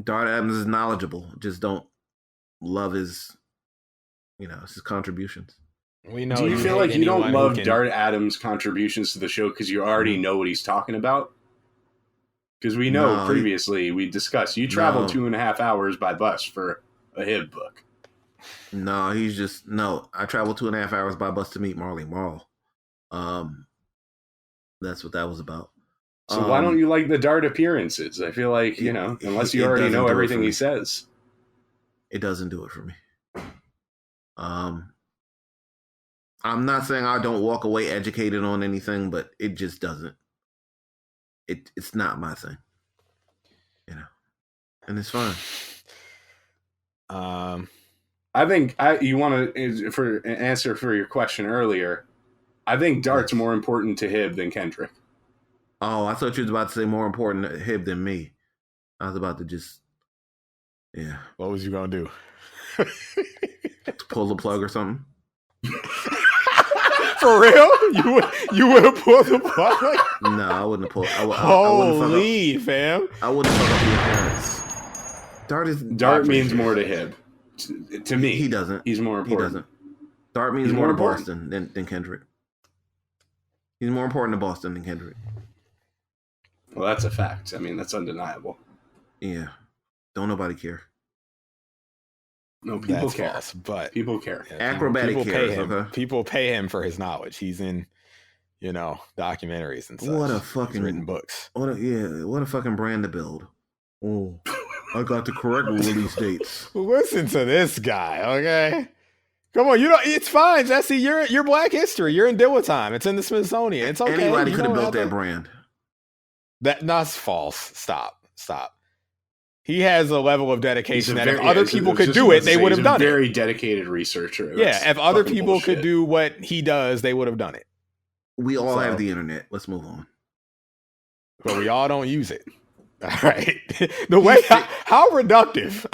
Dart Adams is knowledgeable. Just don't love his, his contributions. We know. Do you feel hate like you don't anyone who love can- Dart Adams' contributions to the show because you already know what he's talking about? Because we know No, previously we discussed you traveled No. 2.5 hours by bus for a Hib book. No, I traveled 2.5 hours by bus to meet Marley Marl. That's what that was about. So why don't you like the Dart appearances? I feel like, unless you it already doesn't know do it everything for he me. says. It doesn't do it for me. I'm not saying I don't walk away educated on anything, but it just doesn't. It's not my thing. And it's fine. I think you want to, for an answer for your question earlier, I think Dart's more important to Hib than Kendrick. Oh, I thought you was about to say more important to Hib than me. I was about to just, What was you gonna do? pull the plug or something. For real? You would have pulled the plug? No, I wouldn't have pulled. I wouldn't fuck Holy fam! up. I wouldn't fuck up the appearance. Dart means more to Hib. To me. He doesn't. He's more He important. doesn't. Dart means He's more more to important. Boston than Kendrick. He's more important to Boston than Kendrick. Well, that's a fact. I mean, that's undeniable. Yeah, don't nobody care. No, people That's care. false, but People care. yeah, Acrobatic people cares, pay him. okay? People pay him for his knowledge. He's in, documentaries and such. What a He's fucking written books. what a fucking brand to build. Oh, I got the correct release dates. Listen to this guy, okay? Come on, it's fine, Jesse. You're Black History. You're in Dilla time. It's in the Smithsonian. It's okay. Anybody You could have don't built have that to- brand. That's false. Stop. He has a level of He's a dedication that very- if other yeah, people I was could just do about it, to they say, would have he's done a it. very dedicated researcher. Yeah, That's if other fucking people bullshit. could do what he does, they would have done it. We all So- have the internet. Let's move on. But we all don't use it. All right. The way how reductive.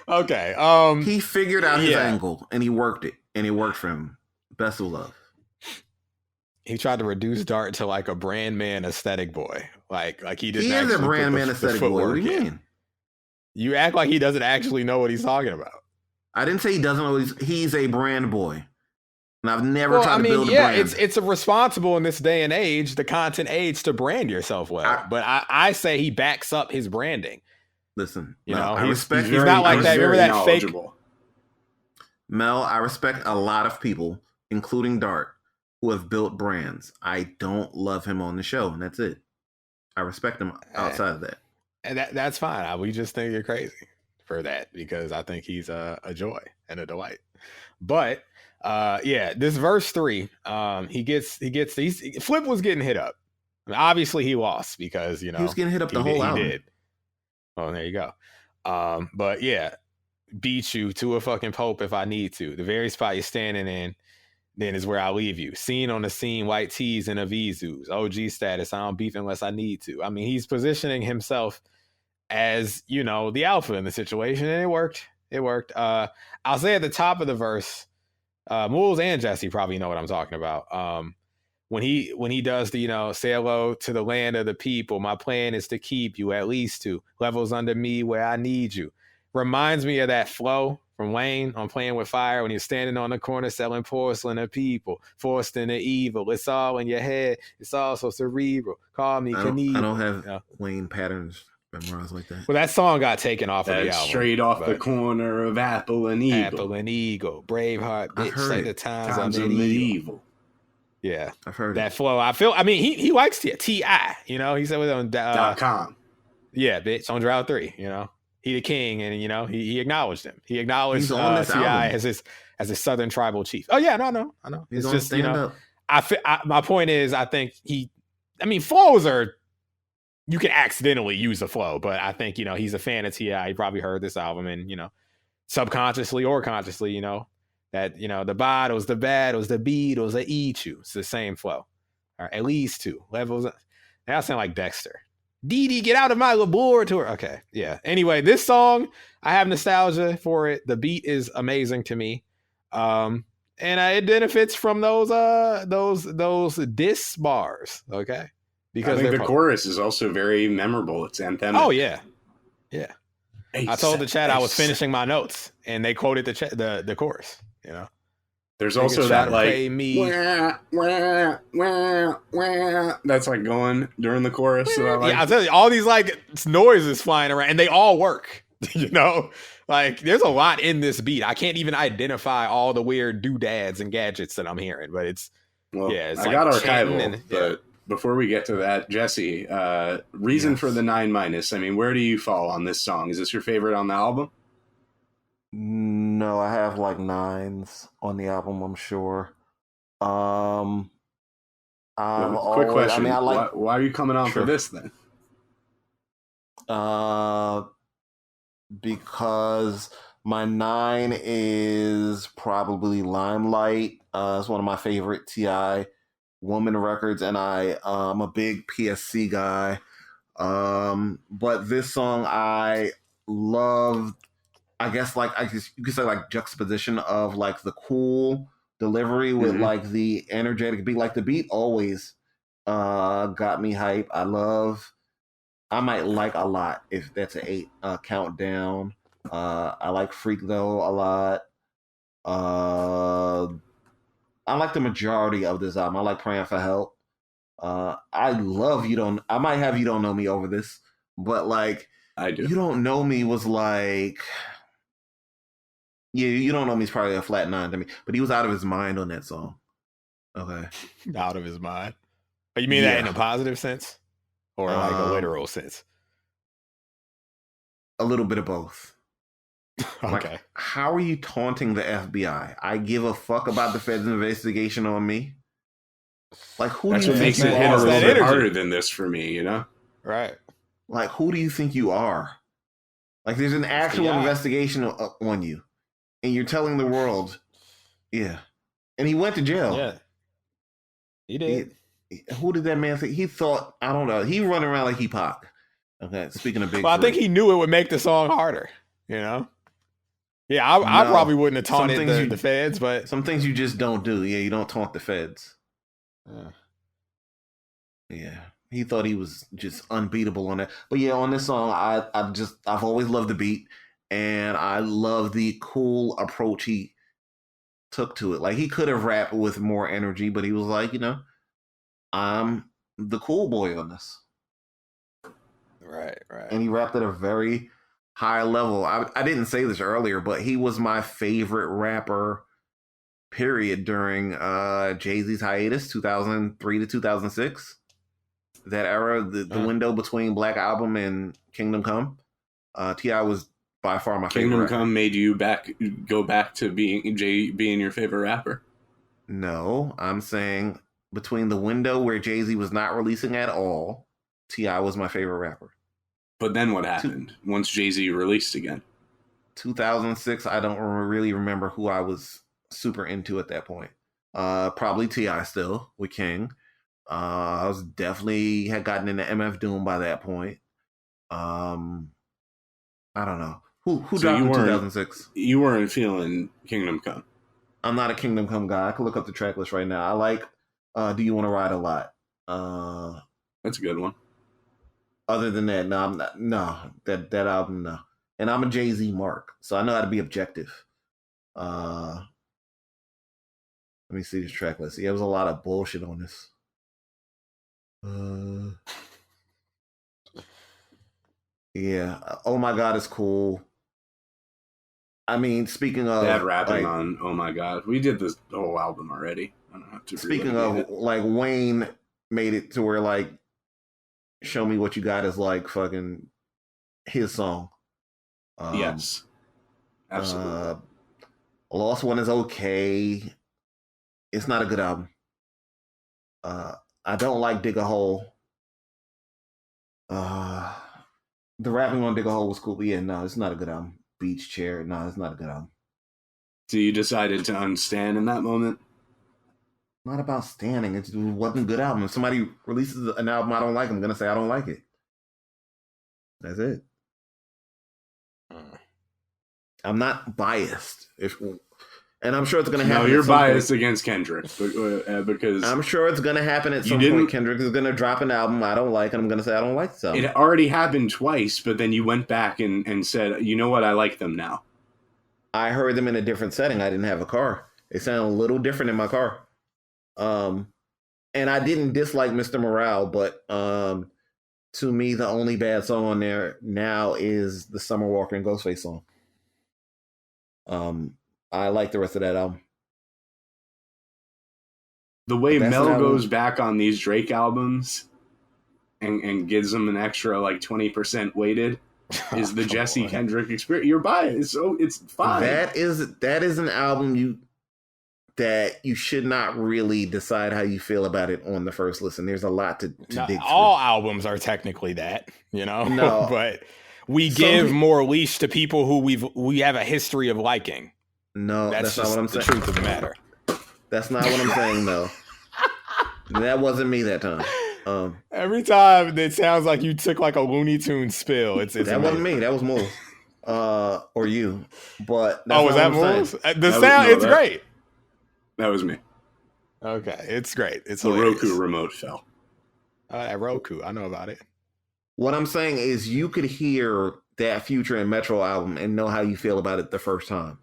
Okay. He figured out his yeah. angle and he worked it, and it worked for him. Best of love. He tried to reduce Dart to like a brand man aesthetic boy. Like he didn't He is a actually brand put man the aesthetic boy. What do footwork you in. mean? You act like he doesn't actually know what he's talking about. I didn't say he doesn't know he's a brand boy. And I've never tried to build a yeah, brand. it's responsible in this day and age, the content age, to brand yourself well. But I say he backs up his branding. Listen, You Mel, know, I respect he's not like that. Remember that fake? Mel, I respect a lot of people, including Dart, who have built brands. I don't love him on the show, and that's it. I respect him outside of that. And that's fine. We just think you're crazy for that because I think he's a joy and a delight. But this verse 3, Flip was getting hit up. I mean, obviously he lost because He was getting hit up the whole album. He did. Well, there you go. But yeah, beat you to a fucking Pope if I need to. The very spot you're standing in, then is where I leave you. Seen on the scene, white tees and a Vizus. OG status, I don't beef unless I need to. I mean, he's positioning himself as, the alpha in the situation, and it worked. It worked. I'll say at the top of the verse, Mools and Jesse probably know what I'm talking about. When he does the, say hello to the land of the people, my plan is to keep you at least 2 levels under me where I need you. Reminds me of that flow from Wayne on Playing with Fire when he was standing on the corner selling porcelain to people, forced into evil. It's all in your head. It's all so cerebral. Call me Knievel. I don't have Wayne patterns memorized like that. Well, that song got taken off of the album. Straight off the corner of Apple and Eagle. Apple and Eagle. Braveheart, I've bitch, heard say it. the times Times are are medieval. medieval. Yeah. I've heard That it. flow. He likes T.I. He said with on .com. yeah, bitch, on Drought 3, He the king, and he acknowledged him. He acknowledged He's on this T.I. album. as his southern tribal chief. Oh yeah, no, I know. He's It's on just stand up. my point is, I think flows are, you can accidentally use a flow, but I think he's a fan of T.I. He probably heard this album and subconsciously or consciously, that the bottles, the battles, the Beatles, they eat you. It's the same flow. All right, at least 2 levels. Now I sound like Dexter. Dee, get out of my laboratory. Okay, yeah. Anyway, this song, I have nostalgia for it. The beat is amazing to me, and it benefits from those diss bars. Okay, because I think the they're chorus is also very memorable. It's anthemic. Oh yeah. I told the chat I was finishing my notes, and they quoted the chorus. There's They also could try that to like play me. wah, wah, wah, wah. That's like going during the chorus. So I like. Yeah, I'll tell you, all these like noises flying around, and they all work. Like there's a lot in this beat. I can't even identify all the weird doodads and gadgets that I'm hearing, but it's Well, it's I like got chanting archival, and- but before we get to that, Jesse, reason Yes. for the 9-. I mean, where do you fall on this song? Is this your favorite on the album? No, I have like 9s on the album, I'm sure. Quick question. Why are you coming on Sure. for this then? Because my 9 is probably Limelight. It's one of my favorite T.I. Woman records, and I'm a big PSC guy. But this song I love. I guess you could say like juxtaposition of like the cool delivery with Mhm. like the energetic beat. Like the beat always got me hype. I might like a lot if that's an 8 countdown. I like Freak Though a lot. I like the majority of this album. I like Praying for Help. I love You Don't. I might have You Don't Know Me over this, but like I do. You Don't Know Me was like, yeah, You Don't Know Me is probably a flat 9 to me, but he was out of his mind on that song. Okay, Out of his mind. Oh, you mean that in Yeah. a positive sense, or like a Um, literal sense? a little bit of both. Okay. Like, how are you taunting the FBI? I give a fuck about the Fed's investigation on me. Like, who That's do you what makes think it you hit a are? That little bit energy. harder than this for me, you know? Right. Like, who do you think you are? Like, there's an actual FBI. investigation on you, and you're telling the world, yeah. And he went to jail. Yeah. He did. Who did that man think? He thought, I don't know. He running around like he Pac. Okay, speaking of Big Well, I think Three. he knew it would make the song harder. You know. Yeah, I No. probably wouldn't have Some taunted things the feds, but Some things you just don't do. Yeah, you don't taunt the feds. uh, Yeah. He thought he was just unbeatable on that. But yeah, on this song, I've always loved the beat, and I love the cool approach he took to it. Like, he could have rapped with more energy, but he was like, I'm the cool boy on this. right. And he rapped at a very high level. I didn't say this earlier, but he was my favorite rapper, period, during Jay-Z's hiatus, 2003 to 2006. That era, the window between Black Album and Kingdom Come. T.I. was by far my favorite Kingdom rapper. Come made you go back to being your favorite rapper. No, I'm saying between the window where Jay-Z was not releasing at all, T.I. was my favorite rapper. But then what happened once Jay-Z released again? 2006, I don't really remember who I was super into at that point. Probably T.I. still with King. I was definitely had gotten into MF Doom by that point. I don't know. Who So dropped you in weren't- 2006? You weren't feeling Kingdom Come. I'm not a Kingdom Come guy. I can look up the track list right now. I like Do You Want to Ride a Lot. That's a good one. Other than that, no, I'm not. No, that album, no. And I'm a Jay-Z mark, so I know how to be objective. Let me see this track list. Yeah, there was a lot of bullshit on this. Yeah. Oh My God is cool. I mean, speaking of Bad rapping like, on Oh My God. We did this whole album already. I don't have to speaking relitigate of like Wayne made it to where like Show Me What You Got is like fucking his song. yes. Absolutely. Lost One is okay. It's not a good album. I don't like Dig a Hole. The rapping on Dig a Hole was cool, but yeah, no, it's not a good album. Beach Chair, no, it's not a good album. So you decided to unstand in that moment? Not about standing. It wasn't a good album. If somebody releases an album I don't like, I'm gonna say I don't like it. That's it. I'm not biased. And I'm sure it's gonna happen. No, you're at some point. biased against Kendrick because I'm sure it's gonna happen at You some didn't- point. Kendrick is gonna drop an album I don't like, and I'm gonna say I don't like this album. it already happened twice, but then you went back and said, you know what, I like them now. I heard them in a different setting. I didn't have a car. They sound a little different in my car. And I didn't dislike Mr. Morale, but to me, the only bad song on there now is the Summer Walker and Ghostface song. I like the rest of that album. The way That's Mel an album- goes back on these Drake albums and gives them an extra like 20% weighted is the Come Jesse on. Kendrick experience. You're biased, so it's fine. That is an album that you should not really decide how you feel about it on the first listen. There's a lot to Now, dig through. all albums are technically that, you know. No. But we Some give pe- more leash to people who we have a history of liking. No, That's that's not just what I'm the saying. truth of the matter. That's not what I'm saying, though. That wasn't me that time. Every time it sounds like you took like a Looney Tunes spill. It's That wasn't me. That was Moles. Or you. But that's Oh, was not that what I'm Moles? saying. The was- sound, no, it's that- great. That was me. Okay, it's great. It's The hilarious. Roku remote fell. At Roku, I know about it. What I'm saying is you could hear that Future and Metro album and know how you feel about it the first time.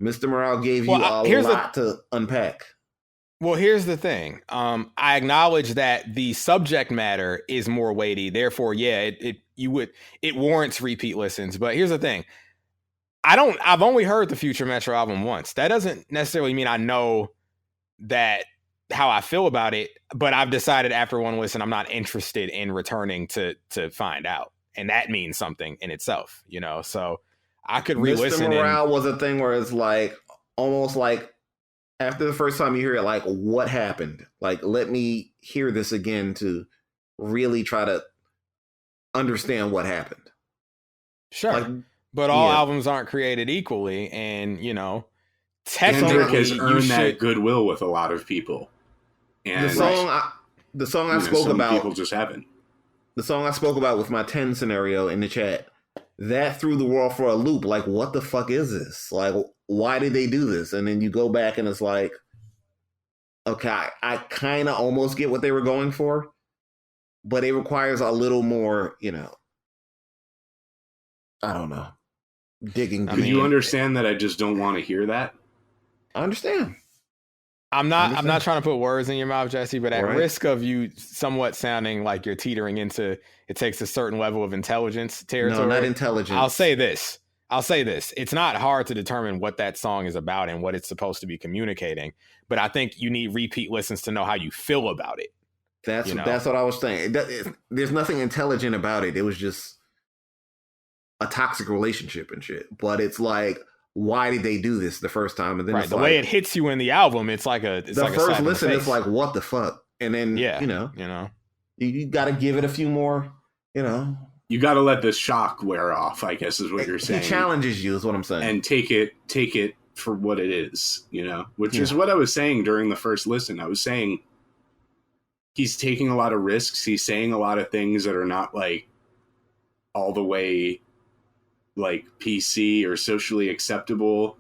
Mr. Morale gave you Well, a here's the- lot to unpack. Well, here's the thing. I acknowledge that the subject matter is more weighty. Therefore, yeah, it warrants repeat listens. But here's the thing. I've only heard the Future Metro album once. That doesn't necessarily mean I know that how I feel about it, but I've decided after one listen, I'm not interested in returning to find out. And that means something in itself, you know? So I could re-listen. Mr. Morale was a thing where it's like, almost like after the first time you hear it, like, what happened? Like, let me hear this again to really try to understand what happened. Sure. Like, but all albums aren't created equally. And, you know, Kendrick technically has earned that goodwill with a lot of people. And the song I spoke about, people just haven't. The song I spoke about with my 10 scenario in the chat, that threw the world for a loop. Like, what the fuck is this? Like, why did they do this? And then you go back and it's like, okay, I kind of almost get what they were going for, but it requires a little more, you know, I don't know, digging. Could you understand that I just don't want to hear that? I understand. I'm not trying to put words in your mouth, Jesse, but at risk of you somewhat sounding like you're teetering into it takes a certain level of intelligence territory. No, not intelligence. I'll say this. It's not hard to determine what that song is about and what it's supposed to be communicating, but I think you need repeat listens to know how you feel about it. That's what I was saying. There's nothing intelligent about it. It was just a toxic relationship and shit. But it's like, why did they do this the first time? And then it's the like, way it hits you in the album, it's like a first listen. It's like, what the fuck? And then you got to give it a few more. You know, you got to let the shock wear off, I guess is what you're saying. He challenges you, is what I'm saying, and take it for what it is. You know, which is what I was saying during the first listen. I was saying he's taking a lot of risks. He's saying a lot of things that are not like all the way like PC or socially acceptable,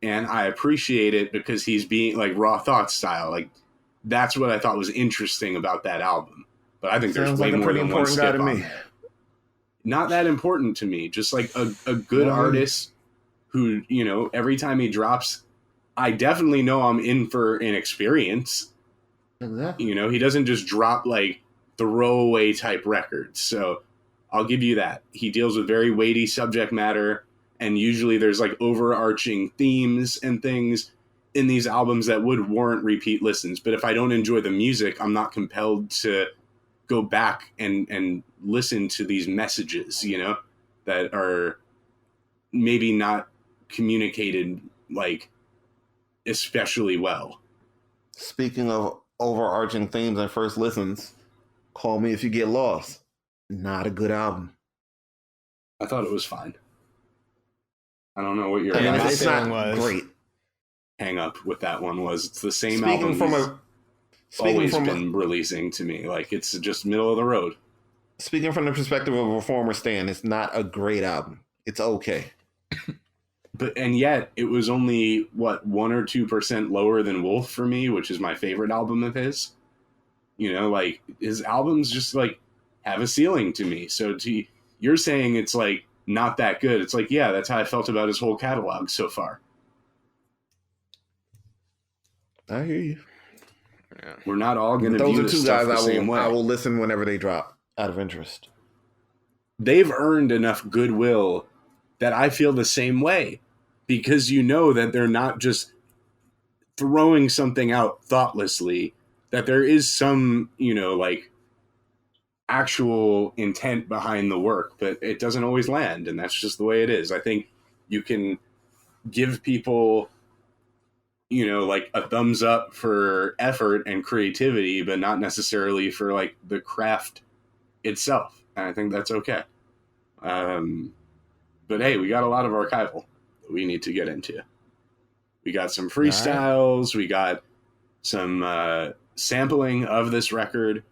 and I appreciate it because he's being like Raw Thoughts style. Like, that's what I thought was interesting about that album. But I think there's way more than one skip on it. Not that important to me. Just like a good artist who, you know, every time he drops, I definitely know I'm in for an experience. Exactly. You know, he doesn't just drop like throwaway type records. So I'll give you that. He deals with very weighty subject matter, and usually there's like overarching themes and things in these albums that would warrant repeat listens. But if I don't enjoy the music, I'm not compelled to go back and listen to these messages, you know, that are maybe not communicated like especially well. Speaking of overarching themes and first listens, Call Me If You Get Lost. Not a good album. I thought it was fine. I don't know what your it's not great. Hang up with that one was. It's the same album always been releasing to me. Like, it's just middle of the road. Speaking from the perspective of a former Stan, it's not a great album. It's okay. And yet it was only 1 or 2% lower than Wolf for me, which is my favorite album of his. You know, like, his albums just like have a ceiling to me. So you're saying it's like not that good. It's like, yeah, that's how I felt about his whole catalog so far. I hear you. Yeah. We're not all going to view this stuff the same way. I will listen whenever they drop out of interest. They've earned enough goodwill that I feel the same way, because you know that they're not just throwing something out thoughtlessly, that there is some, you know, like actual intent behind the work, but it doesn't always land. And that's just the way it is. I think you can give people, you know, like a thumbs up for effort and creativity, but not necessarily for like the craft itself. And I think that's okay. But hey, we got a lot of archival that we need to get into. We got some freestyles. Right. We got some sampling of this record.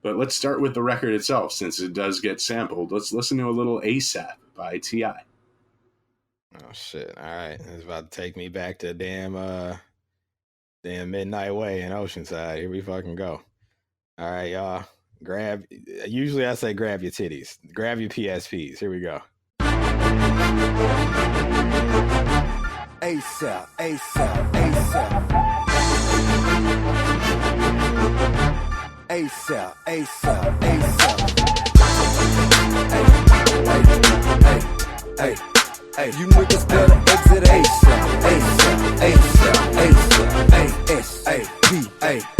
But let's start with the record itself, since it does get sampled. Let's listen to a little ASAP by T.I. Oh, shit. All right. It's about to take me back to damn Midnight Way in Oceanside. Here we fucking go. All right, y'all. Usually I say grab your titties. Grab your PSPs. Here we go. ASAP, ASAP, ASAP. ASAP, ASAP, ASAP. Hey, you niggas better exit ASAP, ASAP, ASAP, ASAP, ASAP, ASAP, ASAP,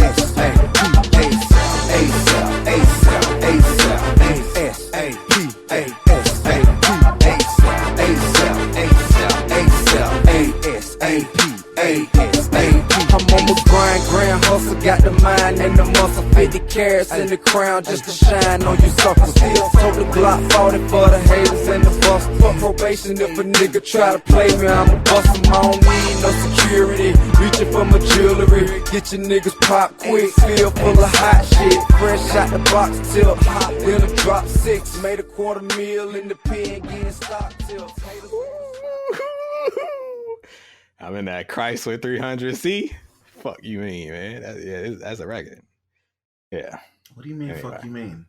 ASAP, ASAP, I'm on the grand hustle, got the mind and the muscle, 50 carats in the crown just to shine on you suckers. Still told the Glock 40 for the haters and the bust. Fuck probation if a nigga try to play me, I'ma bust him. I don't need no security, reaching for my jewelry. Get your niggas pop quick, feel full of hot shit. Fresh out the box till hot, then a drop 6. Made a $250,000 in the pen, getting stock till haters. I'm in that Chrysler 300C. Fuck you mean, man? That's a record. Yeah. What do you mean? Anyway. Fuck you mean?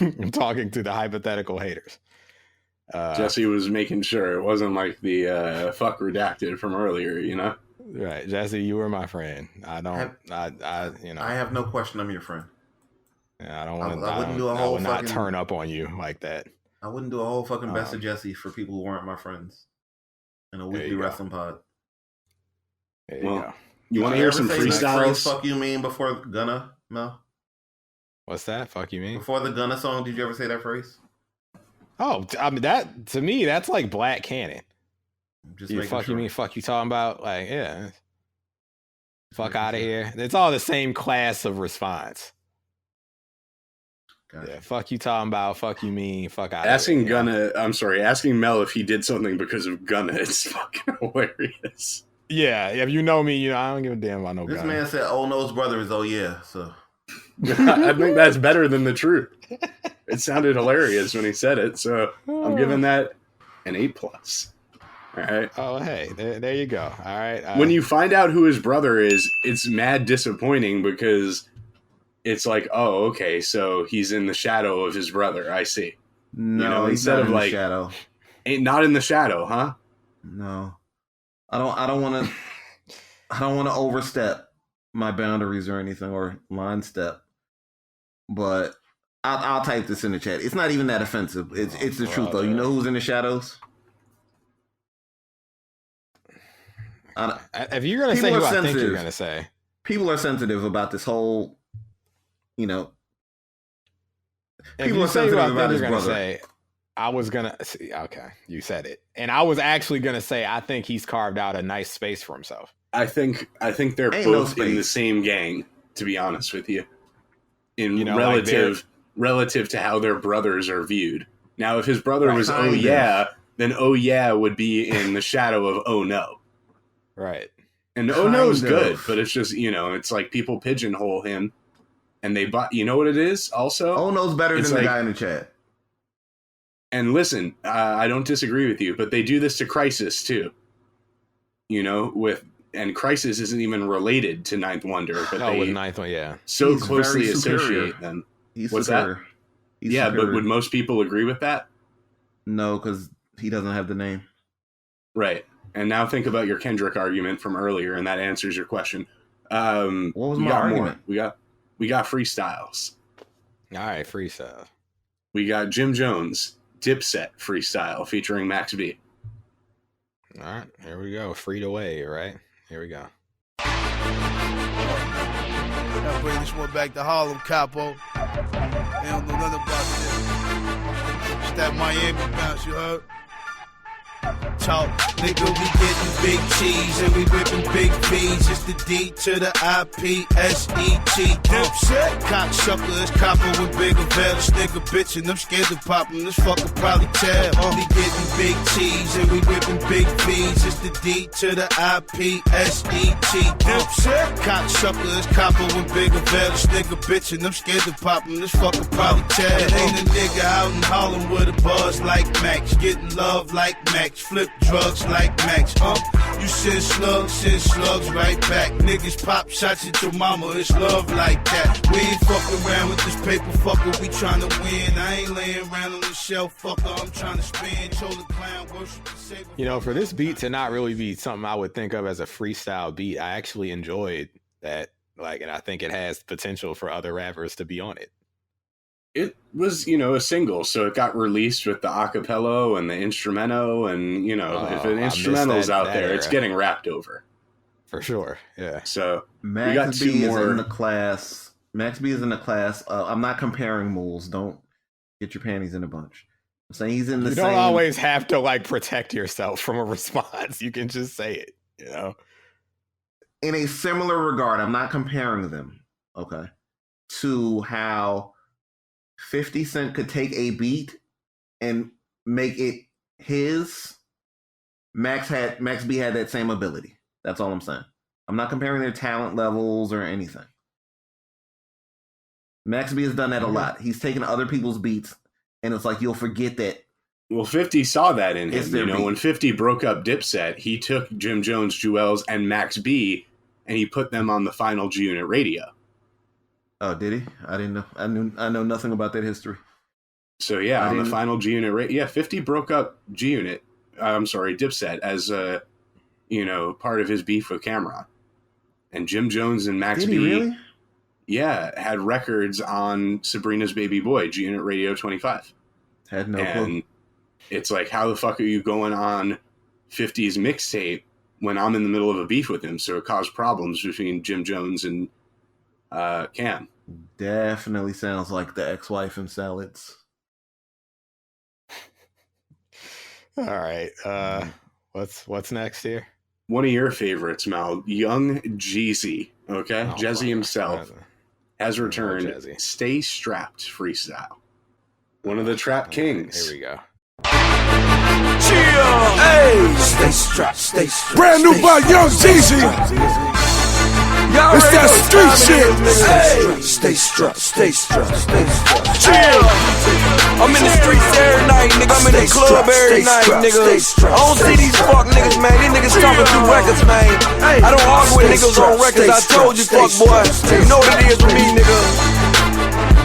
I'm talking to the hypothetical haters. Jesse was making sure it wasn't like the fuck redacted from earlier, you know? Right, Jesse, you were my friend. I have no question I'm your friend. I don't want to. I wouldn't do a whole I would not fucking turn up on you like that. I wouldn't do a whole fucking best of Jesse for people who weren't my friends in a weekly wrestling pod. There you go. You want to hear some freestyles? Fuck you mean before Gunna, Mel? What's that? Fuck you mean? Before the Gunna song, did you ever say that phrase? Oh, I mean that to me, that's like Black Cannon. Just You making fuck sure. you mean fuck you talking about like fuck out of here. It's all the same class of response. Gotcha. Yeah, fuck you talking about, fuck you mean, fuck out. Asking asking Mel if he did something because of Gunna is fucking hilarious. Yeah, if you know me, I don't give a damn about no This Gunna. man said, "Oh no's brother is oh yeah." So I think that's better than the truth. It sounded hilarious when he said it, so I'm giving that an A+. All right. Oh, hey, there you go. All right. When you find out who his brother is, it's mad disappointing because it's like, oh, okay, so he's in the shadow of his brother. I see. no, he's instead not of in the like- shadow. Ain't not in the shadow, huh? No, I don't want to overstep my boundaries or anything or line step. But I'll type this in the chat. It's not even that offensive. It's the truth though. You know who's in the shadows? if you're gonna say people who are I think you're sensitive. gonna say, People are sensitive about this whole. if People you are say who sensitive I about think his you're gonna brother. say, I was gonna see. Okay, you said it, and I was actually gonna say I think he's carved out a nice space for himself. I think they're Ain't no both in space. the same gang, to be honest with you. In You know, like relative to how their brothers are viewed. Now, if his brother was Kind oh of. yeah, then oh yeah would be in the shadow of oh no. Right. And oh no is Kind good, of. but it's just, it's like people pigeonhole him and they buy, you know what it is also? Oh no's better It's than like- the guy in the chat. And listen, I don't disagree with you, but they do this to Crisis too. And Crisis isn't even related to Ninth Wonder, but Oh, with they ninth one, yeah. so He's closely very superior. associate them. He's What's superior. He's Yeah, superior. but would most people agree with that? No, because he doesn't have the name. Right. And now think about your Kendrick argument from earlier, and that answers your question. What was we my got argument? more. We got freestyles. All right, freestyle. We got Jim Jones, Dipset freestyle featuring Max B. All right, here we go. Freed away, right? Here we go. I'll bring this one back to Harlem, Capo. They don't know nothing about this. It's that Miami bounce, you heard? Talk, nigga, we getting big cheese and we whipping big B's. It's the D to the I-P-S-E-T. Dipset, cocksucker, it's copper with bigger veils. Nigga bitchin', I'm scared to pop him. This fucker probably tell. We getting big cheese and we whipping big B's. It's the D to the I-P-S-E-T. Dipset, cocksucker, it's copper with bigger veils. Nigga bitchin', I'm scared to pop him. This fucker probably tell. It ain't a nigga out in Harlem with a buzz like Max. Getting love like Max. Flip drugs like Max. You send slugs right back. Niggas pop shots at your mama. It's love like that. We ain't fucking around with this paper fucker. We tryna win. I ain't laying around on the shelf fucker. I'm tryna spin. Show the clown. Worship the savior. For this beat to not really be something I would think of as a freestyle beat, I actually enjoyed that Like, and I think it has potential for other rappers to be on it. It was, a single, so it got released with the acapella and the instrumento, and if an instrumental's out there, it's getting rapped over for sure. Yeah. So Max we got two B more is in the class. Max B is in the class. I'm not comparing Mools. Don't get your panties in a bunch. I'm saying he's in the same. You don't always have to like protect yourself from a response. You can just say it. In a similar regard, I'm not comparing them. Okay. To how 50 Cent could take a beat and make it his. Max B had that same ability. That's all I'm saying. I'm not comparing their talent levels or anything. Max B has done that a lot. He's taken other people's beats, and it's like you'll forget that. Well, 50 saw that in him. beat. When 50 broke up Dipset, he took Jim Jones, Jewels, and Max B, and he put them on the final G Unit radio. Oh, did he? I didn't know. I know nothing about that history. So yeah, on the final G Unit radio, yeah, 50 broke up G Unit. I'm sorry, Dipset as part of his beef with Cameron, and Jim Jones and Max Did B. he really? Yeah, had records on Sabrina's Baby Boy, G Unit Radio 25. Had no clue. It's like, how the fuck are you going on 50's mixtape when I'm in the middle of a beef with him? So it caused problems between Jim Jones and Cam. Definitely sounds like the ex-wife and salads. All right. What's next here? One of your favorites, Mal, Young Jeezy. Okay, Jazzy himself has returned. Stay Strapped freestyle. One of the Trap Kings. Here we go. Chill. Hey, stay strapped, stay strapped. Brand new by Young Jeezy. It's that street shit. Hey, stay strapped, stay strapped, stay strapped. Chill. I'm in the streets every night, nigga. I'm in the club every night, nigga. I don't see these fuck niggas, man. These niggas talking through records, man. I don't argue with niggas on records. I told you, fuck boy. You know what it is with me, nigga.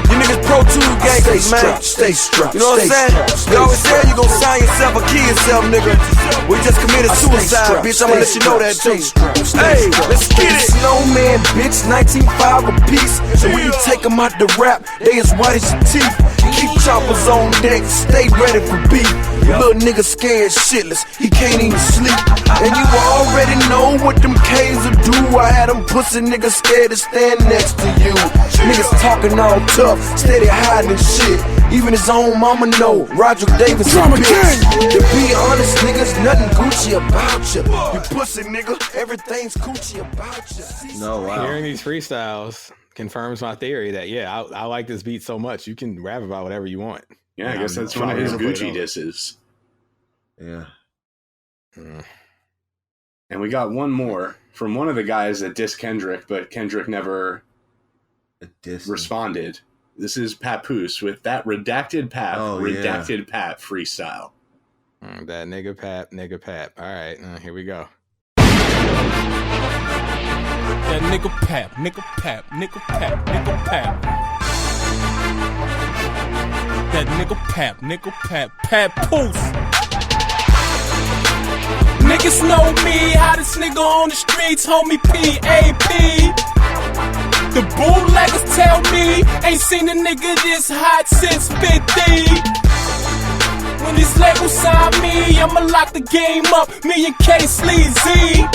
You niggas Pro 2 gangsters, man. Stay strapped. You know what I'm saying? You always say you gon' sign yourself or kill yourself, nigga. We just committed suicide, bitch. I'ma let you know that too. Hey, let's get it. Snowman, bitch, 19.5 a piece. So when you take them out the rap, they as white as your teeth. Keep choppers on deck, stay ready for beef. Little nigga scared shitless, he can't even sleep. And you already know what them K's will do. I had them pussy niggas scared to stand next to you. Niggas talking all tough, steady hiding shit. Even his own mama know Roger Davis a bitch. To be honest, niggas, nothing Gucci about you. You pussy nigga, everything's Gucci about you. No, wow. Hearing these freestyles confirms my theory that I like this beat so much you can rap about whatever you want. Yeah, I guess that's one of his Gucci disses. Yeah. And we got one more from one of the guys that dissed Kendrick, but Kendrick never responded. This is Papoose with that Redacted Pap, Pap freestyle. That nigga Pap. All right, here we go. That nigga Pap. That nigga Pap, Papoose. Niggas know me, hottest nigga on the streets, homie P.A.P. The bootleggers tell me, ain't seen a nigga this hot since 50. When these labels sign me, I'ma lock the game up, me and K Sleazy.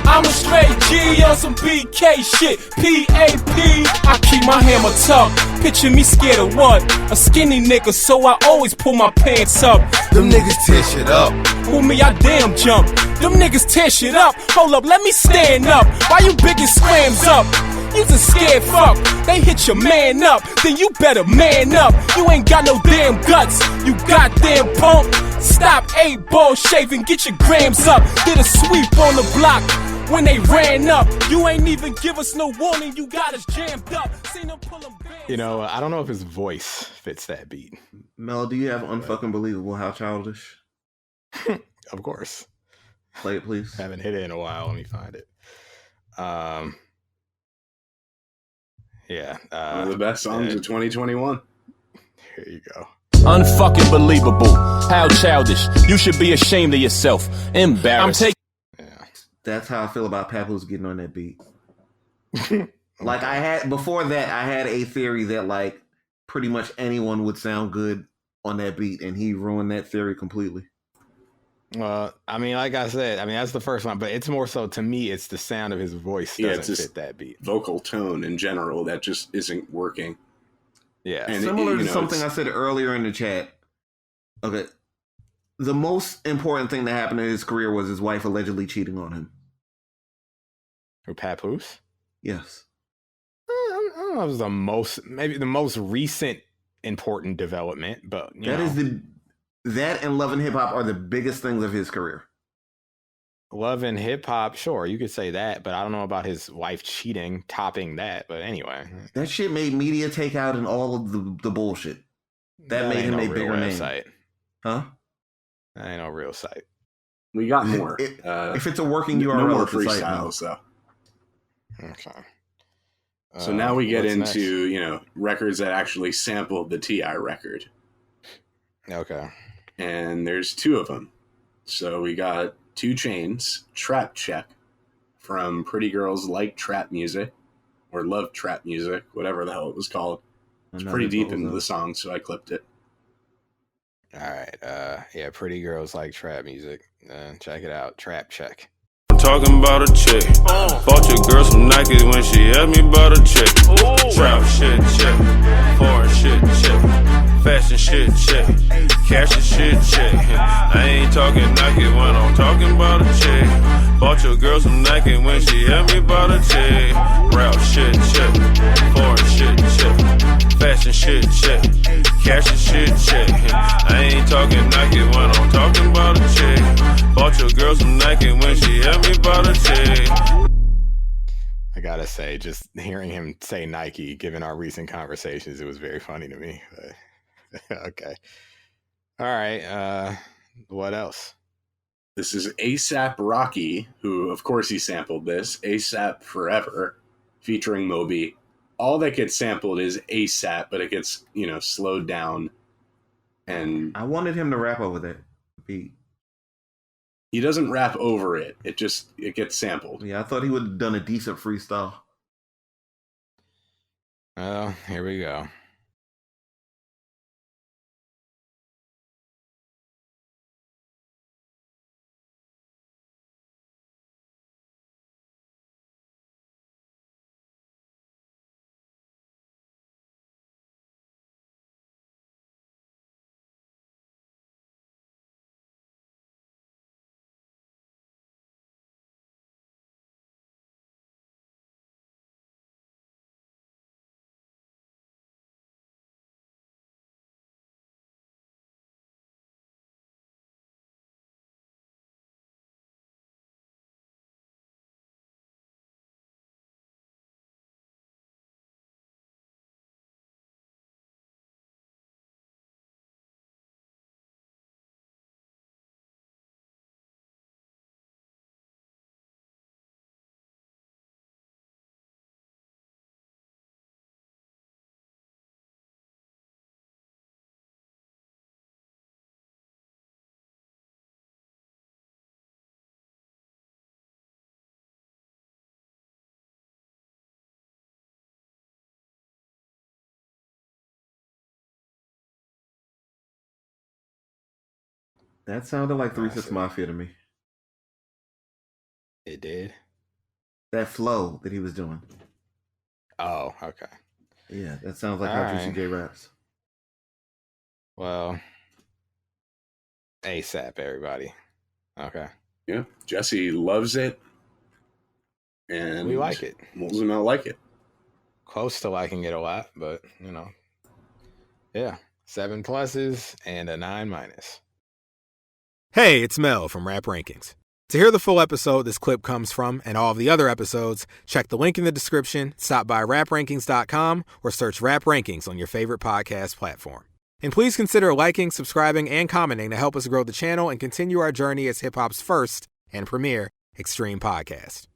I'm a straight G on some BK shit, P.A.P. I keep my hammer tucked, picture me scared of what? A skinny nigga, so I always pull my pants up. Them niggas tear shit up. Who me, I damn jump. Them niggas tear shit up. Hold up, let me stand up. Why you biggin' scrams up? You's a scared fuck. They hit your man up, then you better man up. You ain't got no damn guts, you goddamn punk. Stop 8-ball shaving, get your grams up. Did a sweep on the block when they ran up. You ain't even give us no warning, you got us jammed up. Seen them pull them bands. I don't know if his voice fits that beat. Mel, do you have Unfucking Believable? How Childish? Of course. Play it, please. Haven't hit it in a while. Let me find it. One of the best songs of 2021. Here you go. Unfucking believable. How childish. You should be ashamed of yourself. Embarrassed. That's how I feel about Papoose getting on that beat. Like I had before that, I had a theory that like pretty much anyone would sound good on that beat, and he ruined that theory completely. Well, I mean, like I said, I mean that's the first one, but it's more so to me. It's the sound of his voice doesn't fit that beat. Vocal tone in general that just isn't working. Yeah, and similar to something I said earlier in the chat. Okay, the most important thing that happened in his career was his wife allegedly cheating on him. Who, Papoose? Yes. I don't know if it was maybe the most recent important development, but that and Love and Hip Hop are the biggest things of his career. Love and Hip Hop, sure, you could say that, but I don't know about his wife cheating, topping that. But anyway, that shit made media take out and all of the bullshit. That made him a bigger name. Site. Huh? That ain't no real site. We got more. If it's a working URL, no more it's a site, freestyles, though. Okay. So now we get into, records that actually sampled the T.I. record. Okay. And there's two of them. So we got 2 Chainz, Trap Check, from Pretty Girls Like Trap Music, or Love Trap Music, whatever the hell it was called. It's pretty deep into the song, so I clipped it. All right. Yeah, Pretty Girls Like Trap Music. Check it out. Trap Check. Talking about a chick. Bought your girl some Nike when she asked me about a chick. Trap shit check. Foreign shit check. Fashion shit check. Cash and shit check. I ain't talking Nike when I'm talking about a chick. Bought your girl some Nike when she asked me about a chick. Rap shit check. Foreign shit check. Fashion shit check. Cash and shit check. I ain't talking Nike when I'm talking about a chick. Bought your girl some Nike when she asked me about a chick. I gotta say, just hearing him say Nike, given our recent conversations, it was very funny to me. But, okay. All right. What else? This is A$AP Rocky, who, of course, he sampled this. A$AP Forever, featuring Moby. All that gets sampled is A$AP, but it gets, slowed down. And I wanted him to rap over that beat. He doesn't rap over it. It gets sampled. Yeah, I thought he would have done a decent freestyle. Oh, here we go. That sounded like 3 6 Mafia to me. It did? That flow that he was doing. Oh, okay. Yeah, that sounds like how Juicy J raps. Well, A$AP, everybody. Okay. Yeah, Jesse loves it. And we like it. Most of them don't like it. Close to liking it a lot, but, yeah. 7 pluses and a 9 -. Hey, it's Mel from Rap Rankings. To hear the full episode this clip comes from and all of the other episodes, check the link in the description, stop by raprankings.com, or search Rap Rankings on your favorite podcast platform. And please consider liking, subscribing, and commenting to help us grow the channel and continue our journey as hip-hop's first and premier extreme podcast.